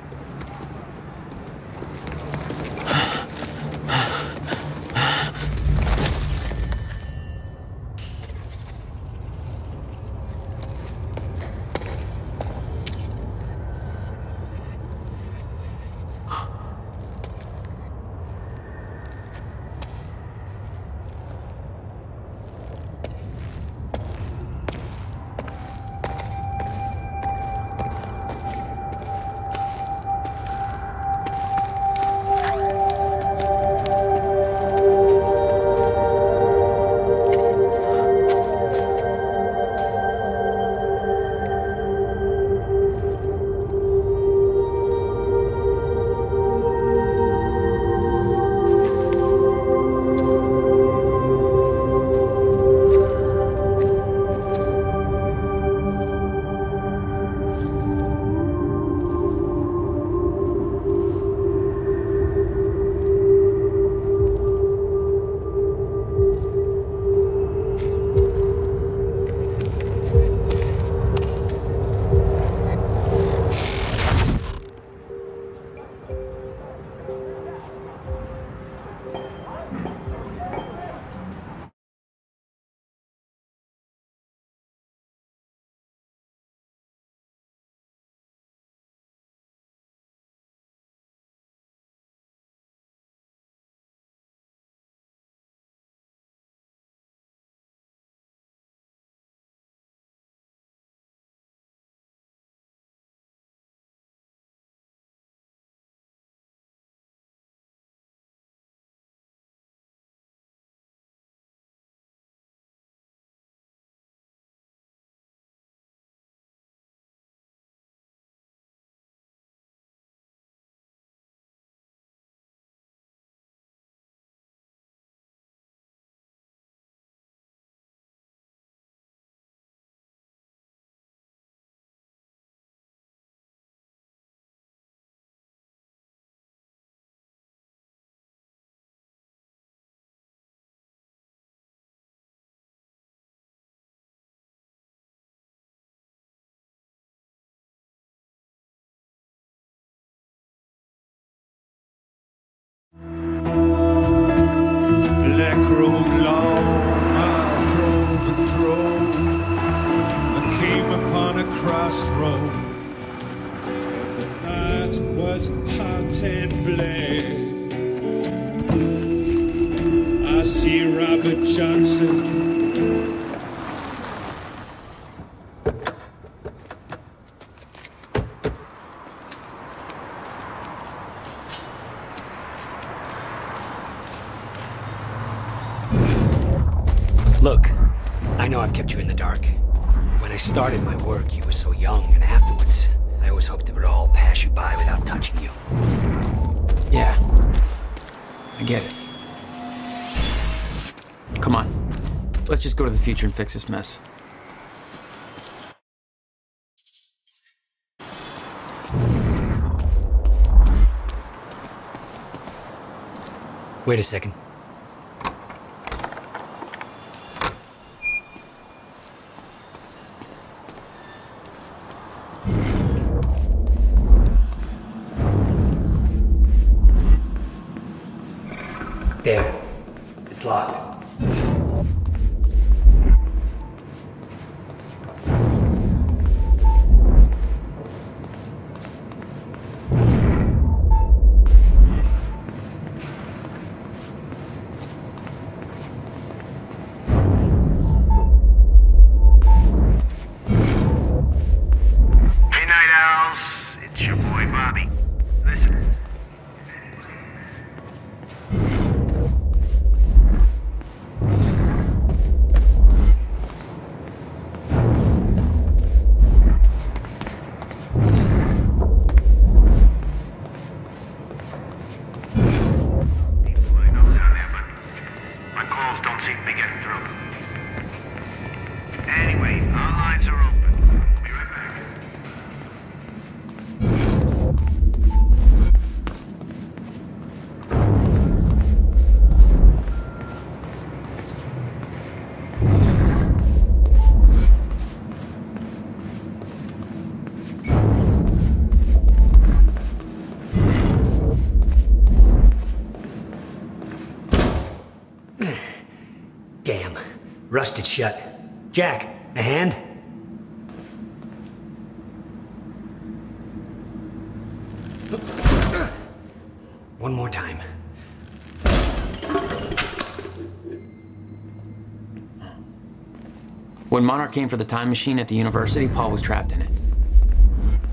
Speaker 10: crossroad. The night was hot and black. I see Robert Johnson.
Speaker 13: Look, I know I've kept you in the dark. When I started my work, you were so young, and afterwards, I always hoped it would all pass you by without touching you.
Speaker 6: Yeah. I get it. Come on. Let's just go to the future and fix this mess.
Speaker 13: Wait a second. There. It's locked.
Speaker 12: Hey, Night Owls. It's your boy, Bobby. Listen. My calls don't seem to be getting through. Anyway, our lines are open. We'll be right back.
Speaker 13: Damn. Rusted shut. Jack, a hand? One more time.
Speaker 6: When Monarch came for the time machine at the university, Paul was trapped in it.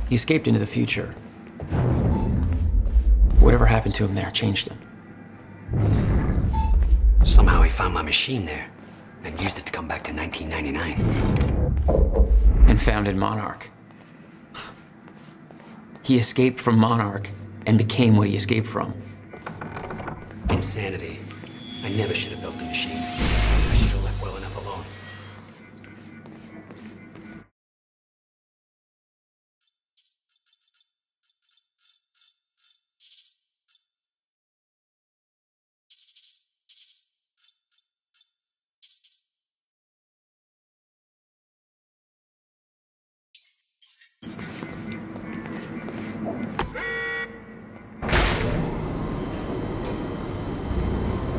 Speaker 6: He escaped into the future. Whatever happened to him there changed him.
Speaker 13: Somehow he found my machine there and used it to come back to 1999.
Speaker 6: And founded Monarch. He escaped from Monarch and became what he escaped from.
Speaker 13: Insanity. I never should have built the machine. I should have left well enough alone.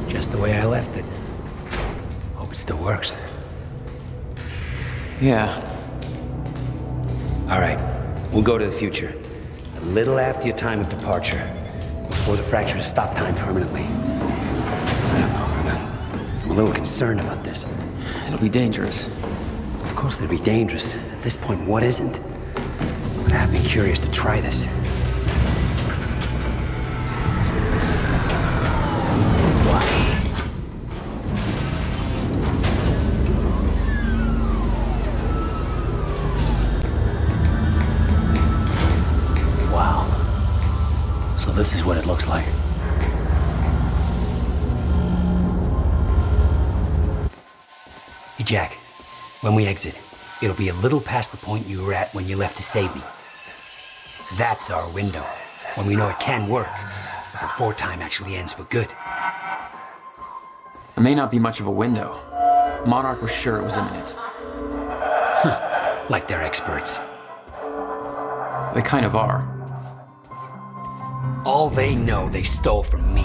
Speaker 13: Just the way I left it. Hope it still works.
Speaker 6: Yeah.
Speaker 13: All right, we'll go to the future. A little after your time of departure. Before the fractures stop time permanently. I don't know. I'm a little concerned about this.
Speaker 6: It'll be dangerous.
Speaker 13: Of course it'll be dangerous. At this point, what isn't? But I've been curious to try this. This is what it looks like. Hey, Jack. When we exit, it'll be a little past the point you were at when you left to save me. That's our window, when we know it can work, before time actually ends for good.
Speaker 6: It may not be much of a window. Monarch was sure it was imminent.
Speaker 13: Like they're experts.
Speaker 6: They kind of are.
Speaker 13: All they know they stole from me.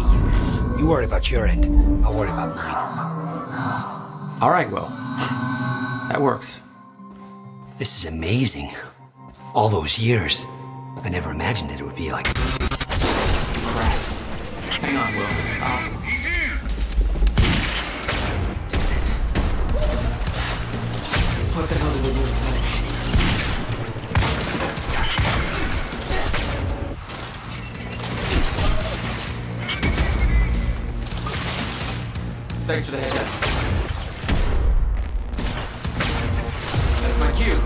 Speaker 13: You worry about your end, I'll worry about mine.
Speaker 6: All right, Will. That works.
Speaker 13: This is amazing. All those years. I never imagined it would be like...
Speaker 6: Crap. Hang on, Will.
Speaker 12: He's here!
Speaker 6: What the hell did we do? Thanks for the heads up. That's my cue.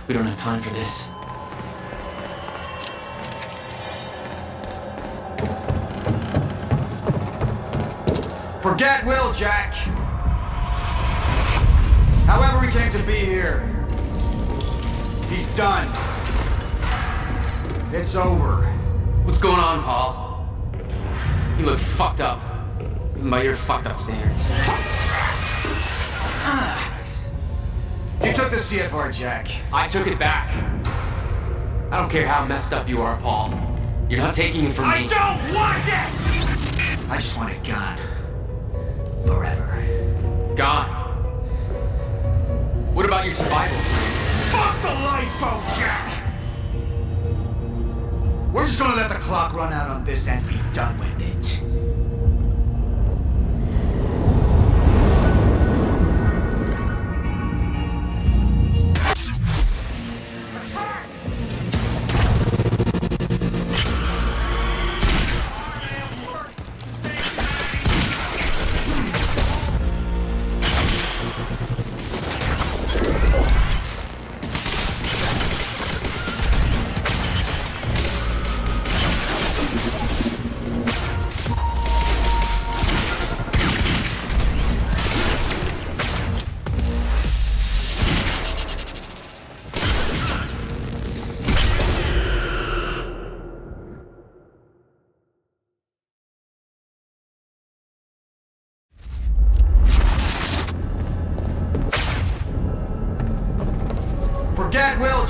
Speaker 6: We don't have time for this.
Speaker 8: Forget Will, Jack! However he came to be here, he's done. It's over.
Speaker 6: What's going on, Paul? You look fucked up. Even by your fucked up standards.
Speaker 8: You took the CFR, Jack.
Speaker 6: I took it back. I don't care how messed up you are, Paul. You're not taking it from me.
Speaker 8: I don't want it! I just want it gone. Forever.
Speaker 6: Gone. What about your survival plan?
Speaker 8: Fuck the lifeboat, Jack! We're just gonna let the clock run out on this and be done with it. Forget Will.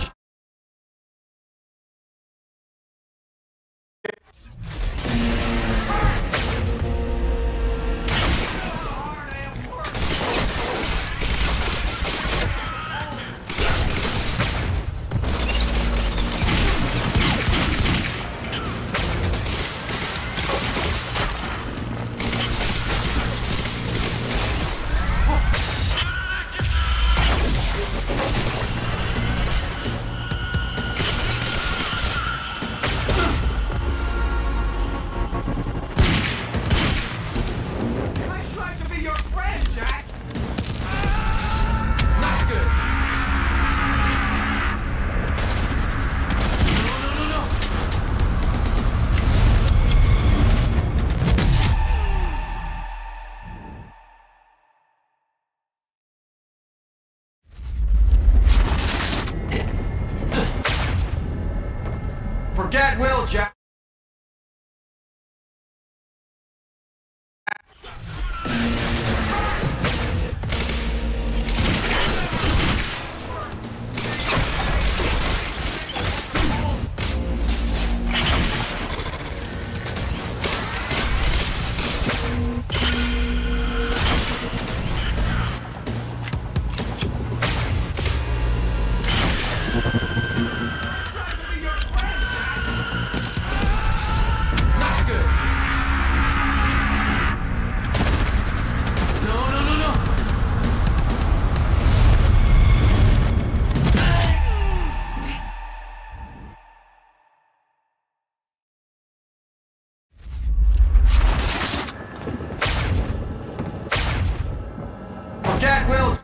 Speaker 8: Forget Will, Jack. Forget Will.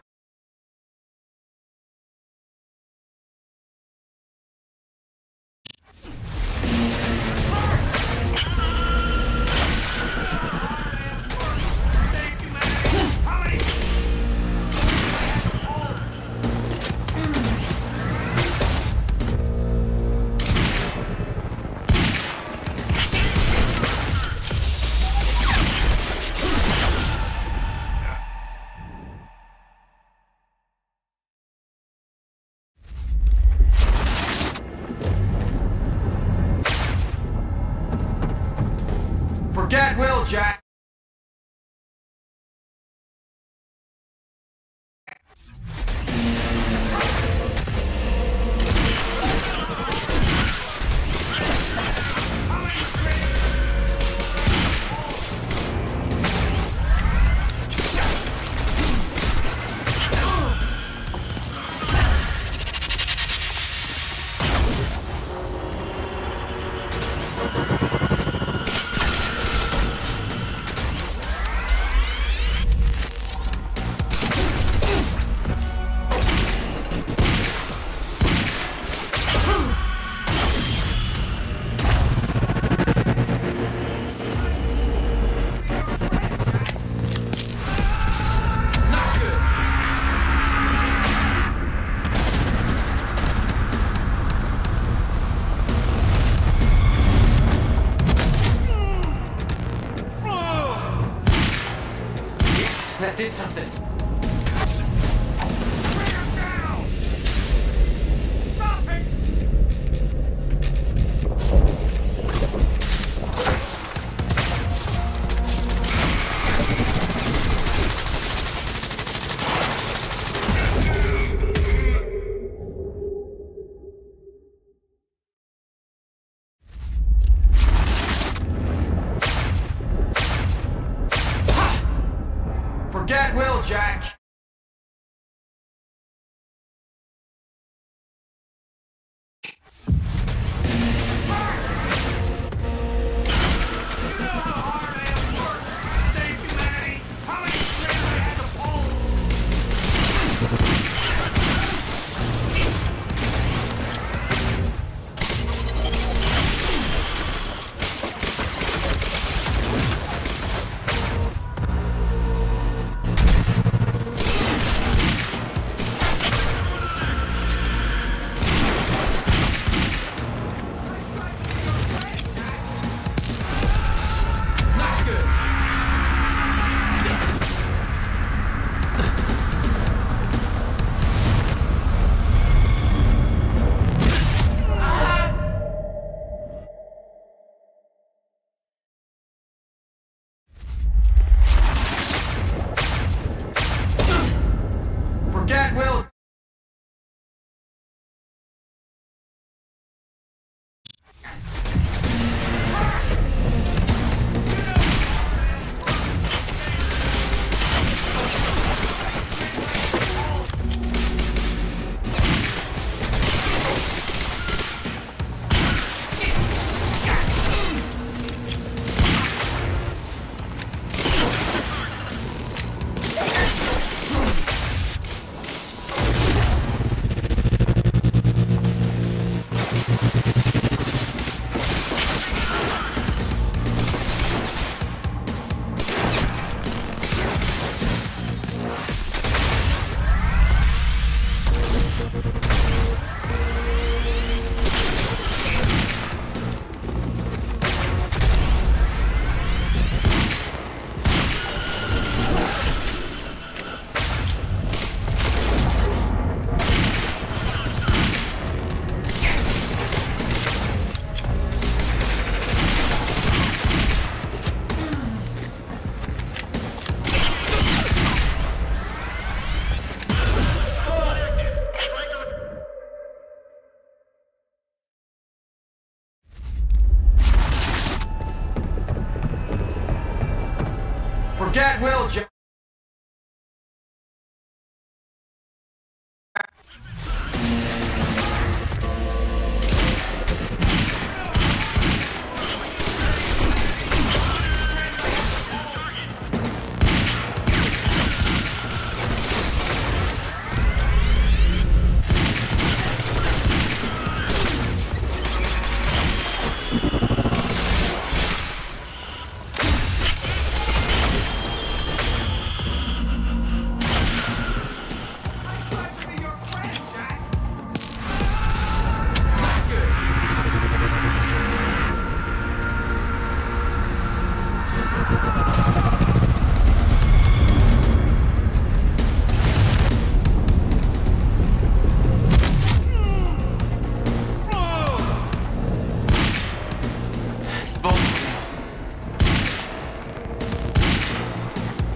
Speaker 6: did something.
Speaker 1: Forget Will, Jack! Forget Will! Forget Will, Jack!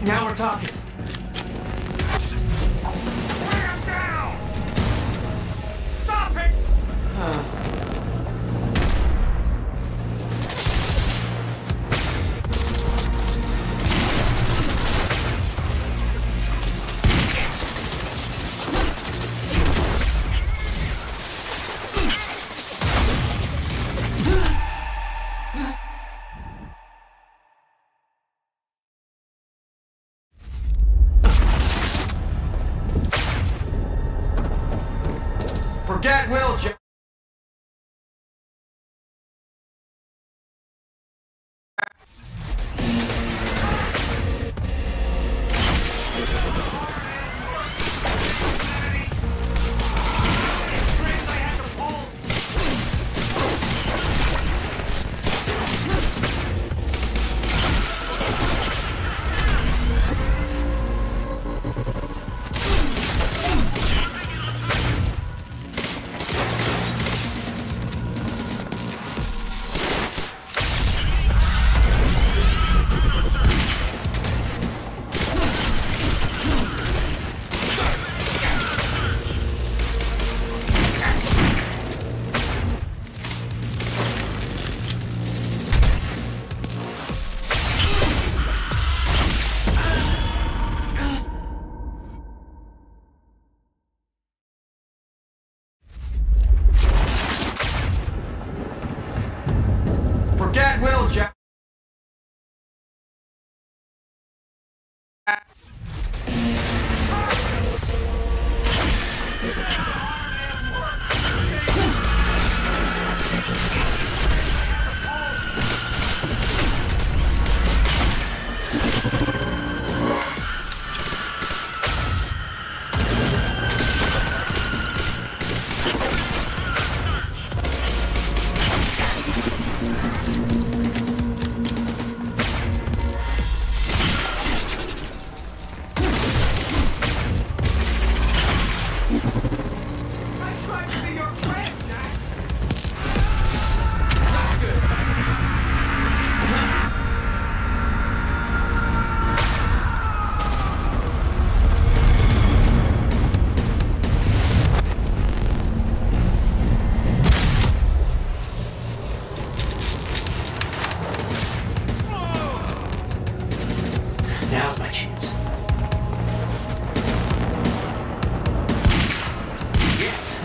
Speaker 6: Now we're talking.
Speaker 12: Bring him down! Stop it!
Speaker 1: Forget Will, Jack!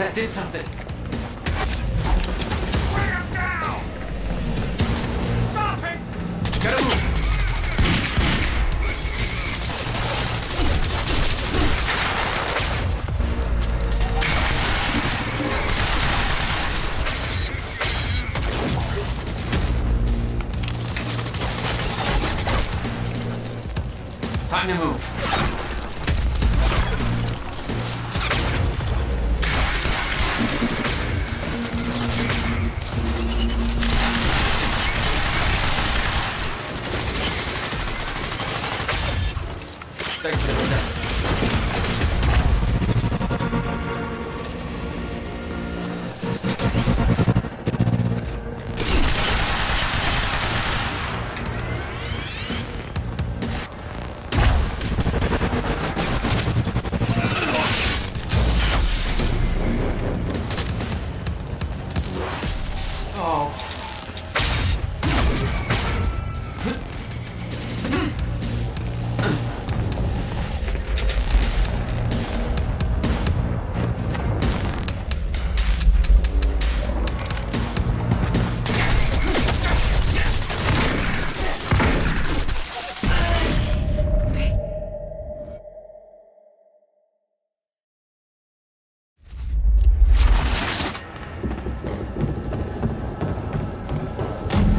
Speaker 6: That did something.
Speaker 12: Bring him down! Stop him!
Speaker 6: Gotta move. Time to move. Thanks for the protection.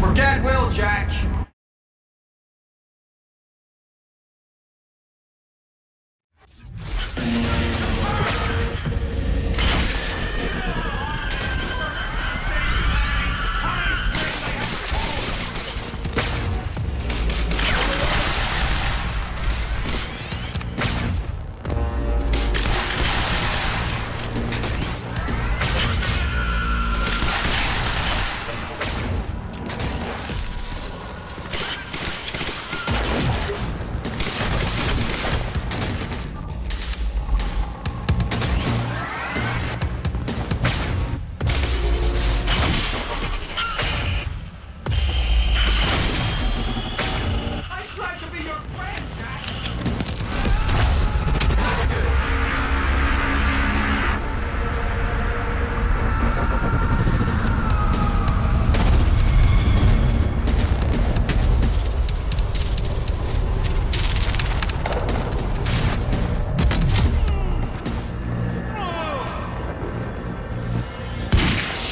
Speaker 11: Forget Will, Jack!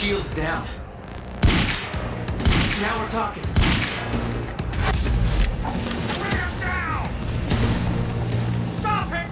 Speaker 6: Shield's down. Now we're talking.
Speaker 12: Bring him down! Stop him!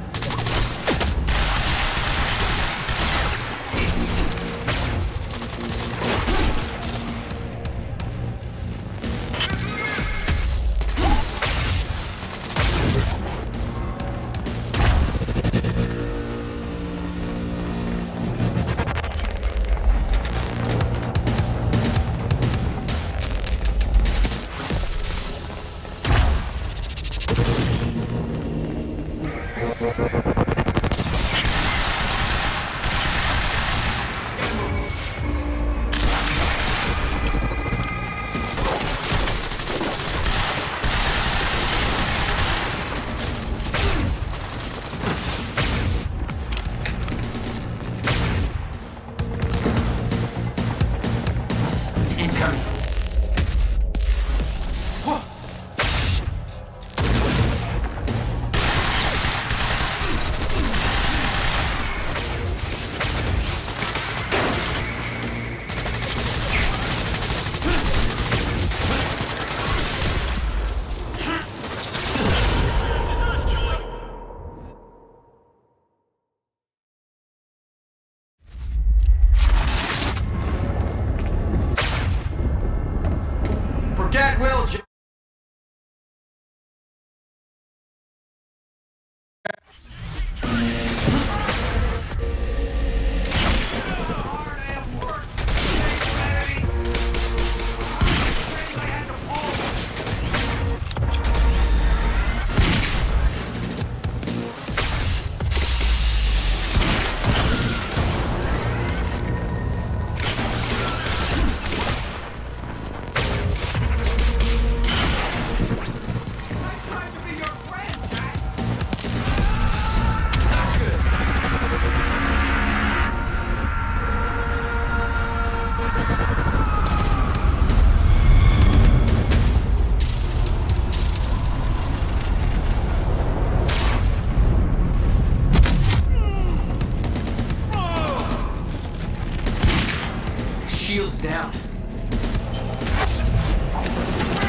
Speaker 6: shield's down.
Speaker 12: Bring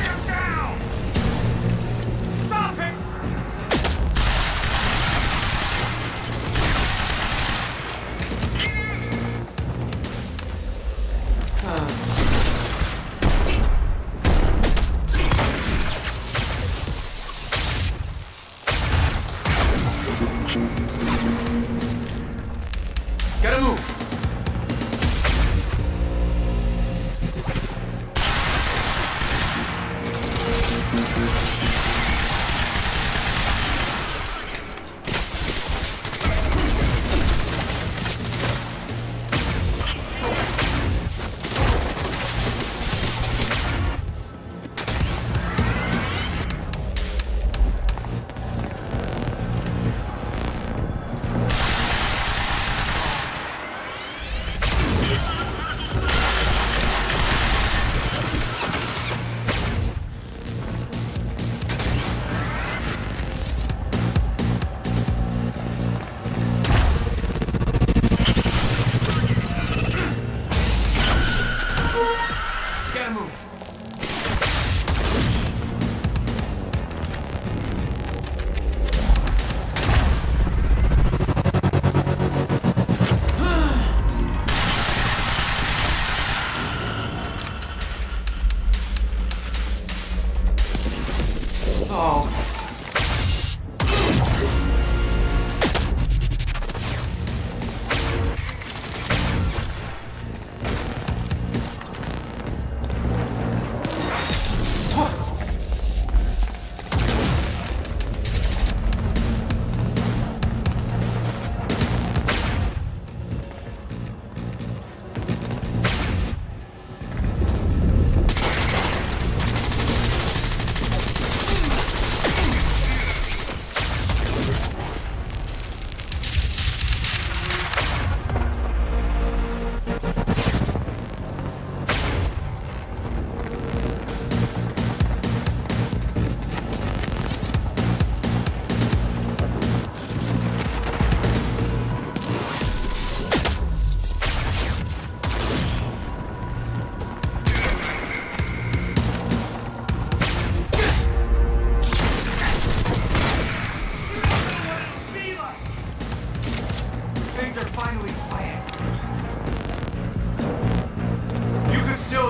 Speaker 12: him down! Stop him!
Speaker 6: Gotta move.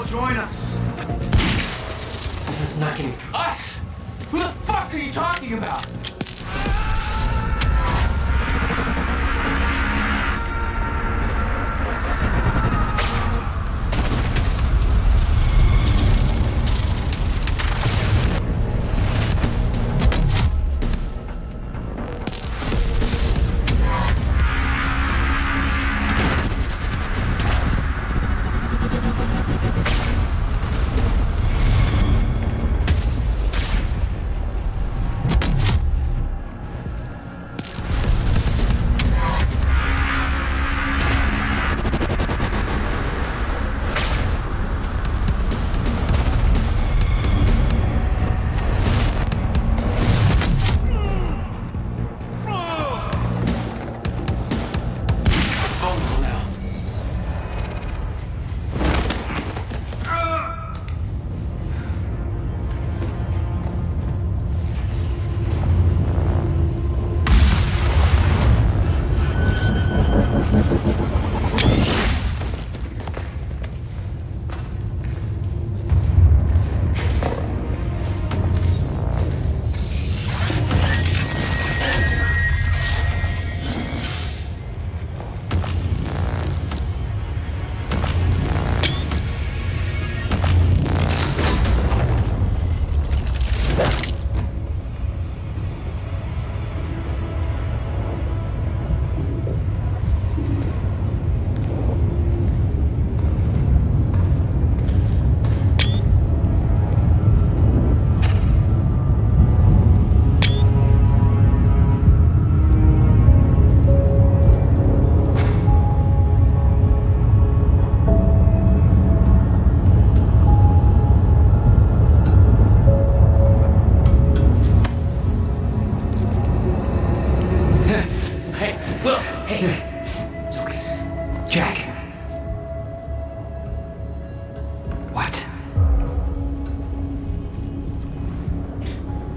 Speaker 12: Join us.
Speaker 6: It's not getting through. Us? Who the fuck are you talking about?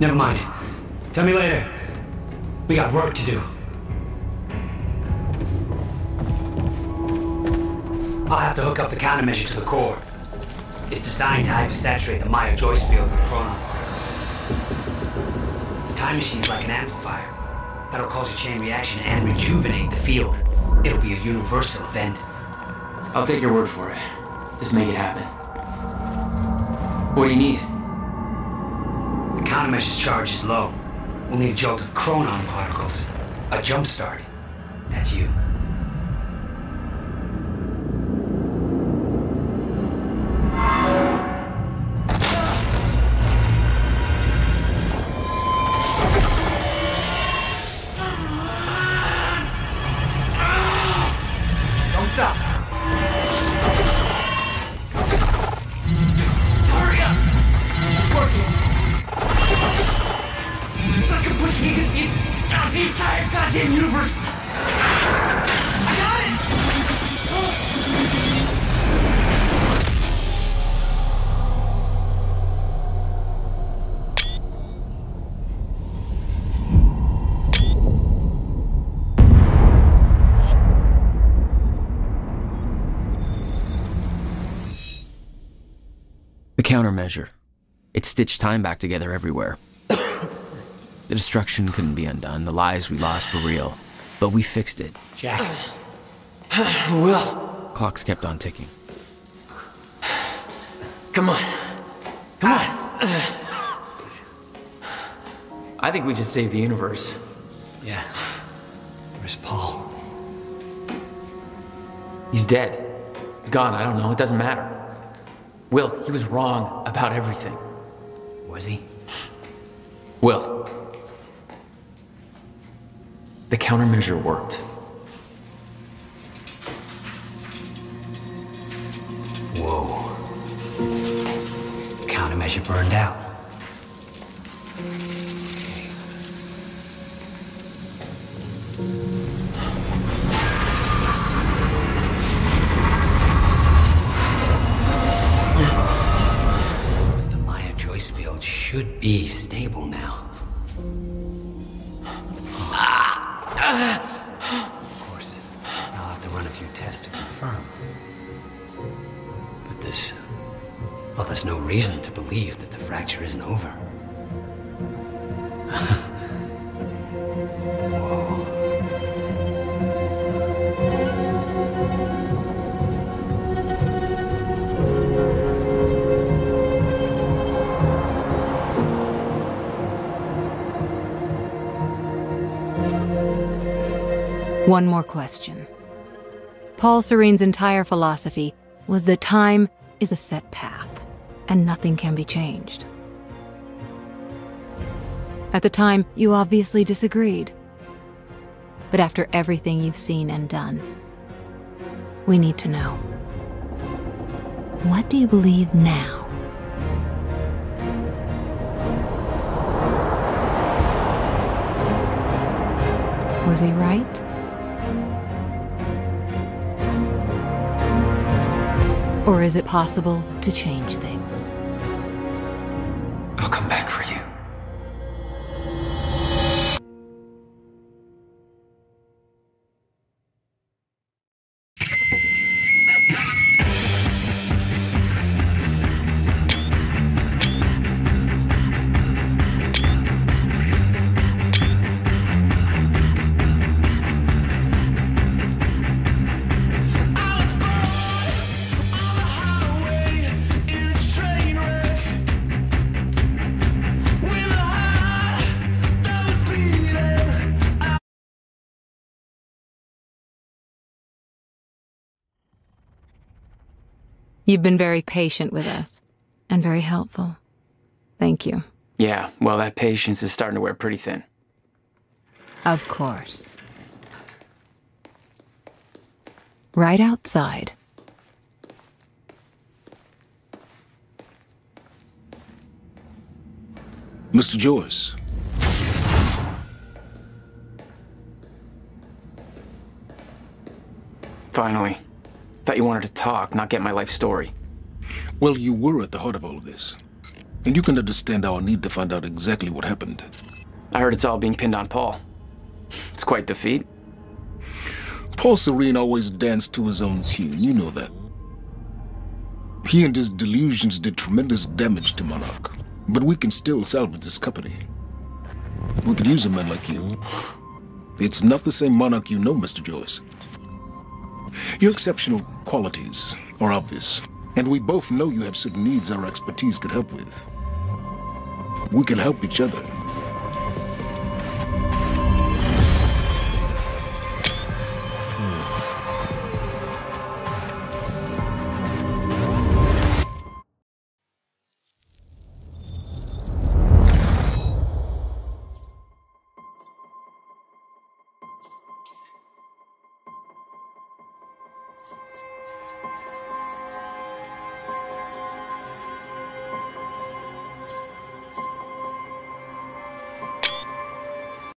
Speaker 13: Never mind. Tell me later. We got work to do. I'll have to hook up the countermeasure to the core. It's designed to hypersaturate the Maya Joyce field with chronon particles. The time machine's like an amplifier. That'll cause a chain reaction and rejuvenate the field. It'll be a universal event.
Speaker 6: I'll take your word for it. Just make it happen. What do you need?
Speaker 13: The countermeasure's charge is low. We'll need a jolt of chronon particles. A jump start. That's you. Don't stop. Hurry up! It's working. It's like I'm pushing against the entire goddamn universe. I got it!
Speaker 4: The countermeasure. It stitched time back together everywhere. The destruction couldn't be undone. The lives we lost were real. But we fixed it.
Speaker 13: Jack.
Speaker 6: Will.
Speaker 4: Clocks kept on ticking.
Speaker 6: Come on. Come on. I think we just saved the universe.
Speaker 13: Yeah. Where's Paul?
Speaker 6: He's dead. He's gone. I don't know. It doesn't matter. Will, he was wrong about everything.
Speaker 13: Was he?
Speaker 6: Will. The countermeasure worked.
Speaker 13: Whoa. Countermeasure burned out. The Maya Joyce field should be stable now. Of course, I'll have to run a few tests to confirm. But there's no reason to believe that the fracture isn't over. Whoa.
Speaker 3: One more question. Paul Serene's entire philosophy was that time is a set path, and nothing can be changed. At the time, you obviously disagreed. But after everything you've seen and done, we need to know. What do you believe now? Was he right? Or is it possible to change things?
Speaker 13: I'll come back for you.
Speaker 3: You've been very patient with us, and very helpful. Thank you.
Speaker 6: Yeah, well, that patience is starting to wear pretty thin.
Speaker 3: Of course. Right outside.
Speaker 24: Mr. Joyce.
Speaker 6: Finally. Thought you wanted to talk, not get my life story.
Speaker 24: Well, you were at the heart of all of this. And you can understand our need to find out exactly what happened.
Speaker 6: I heard it's all being pinned on Paul. It's quite the feat.
Speaker 24: Paul Serene always danced to his own tune, you know that. He and his delusions did tremendous damage to Monarch, but we can still salvage this company. We could use a man like you. It's not the same Monarch you know, Mr. Joyce. Your exceptional qualities are obvious, and we both know you have certain needs our expertise could help with. We can help each other.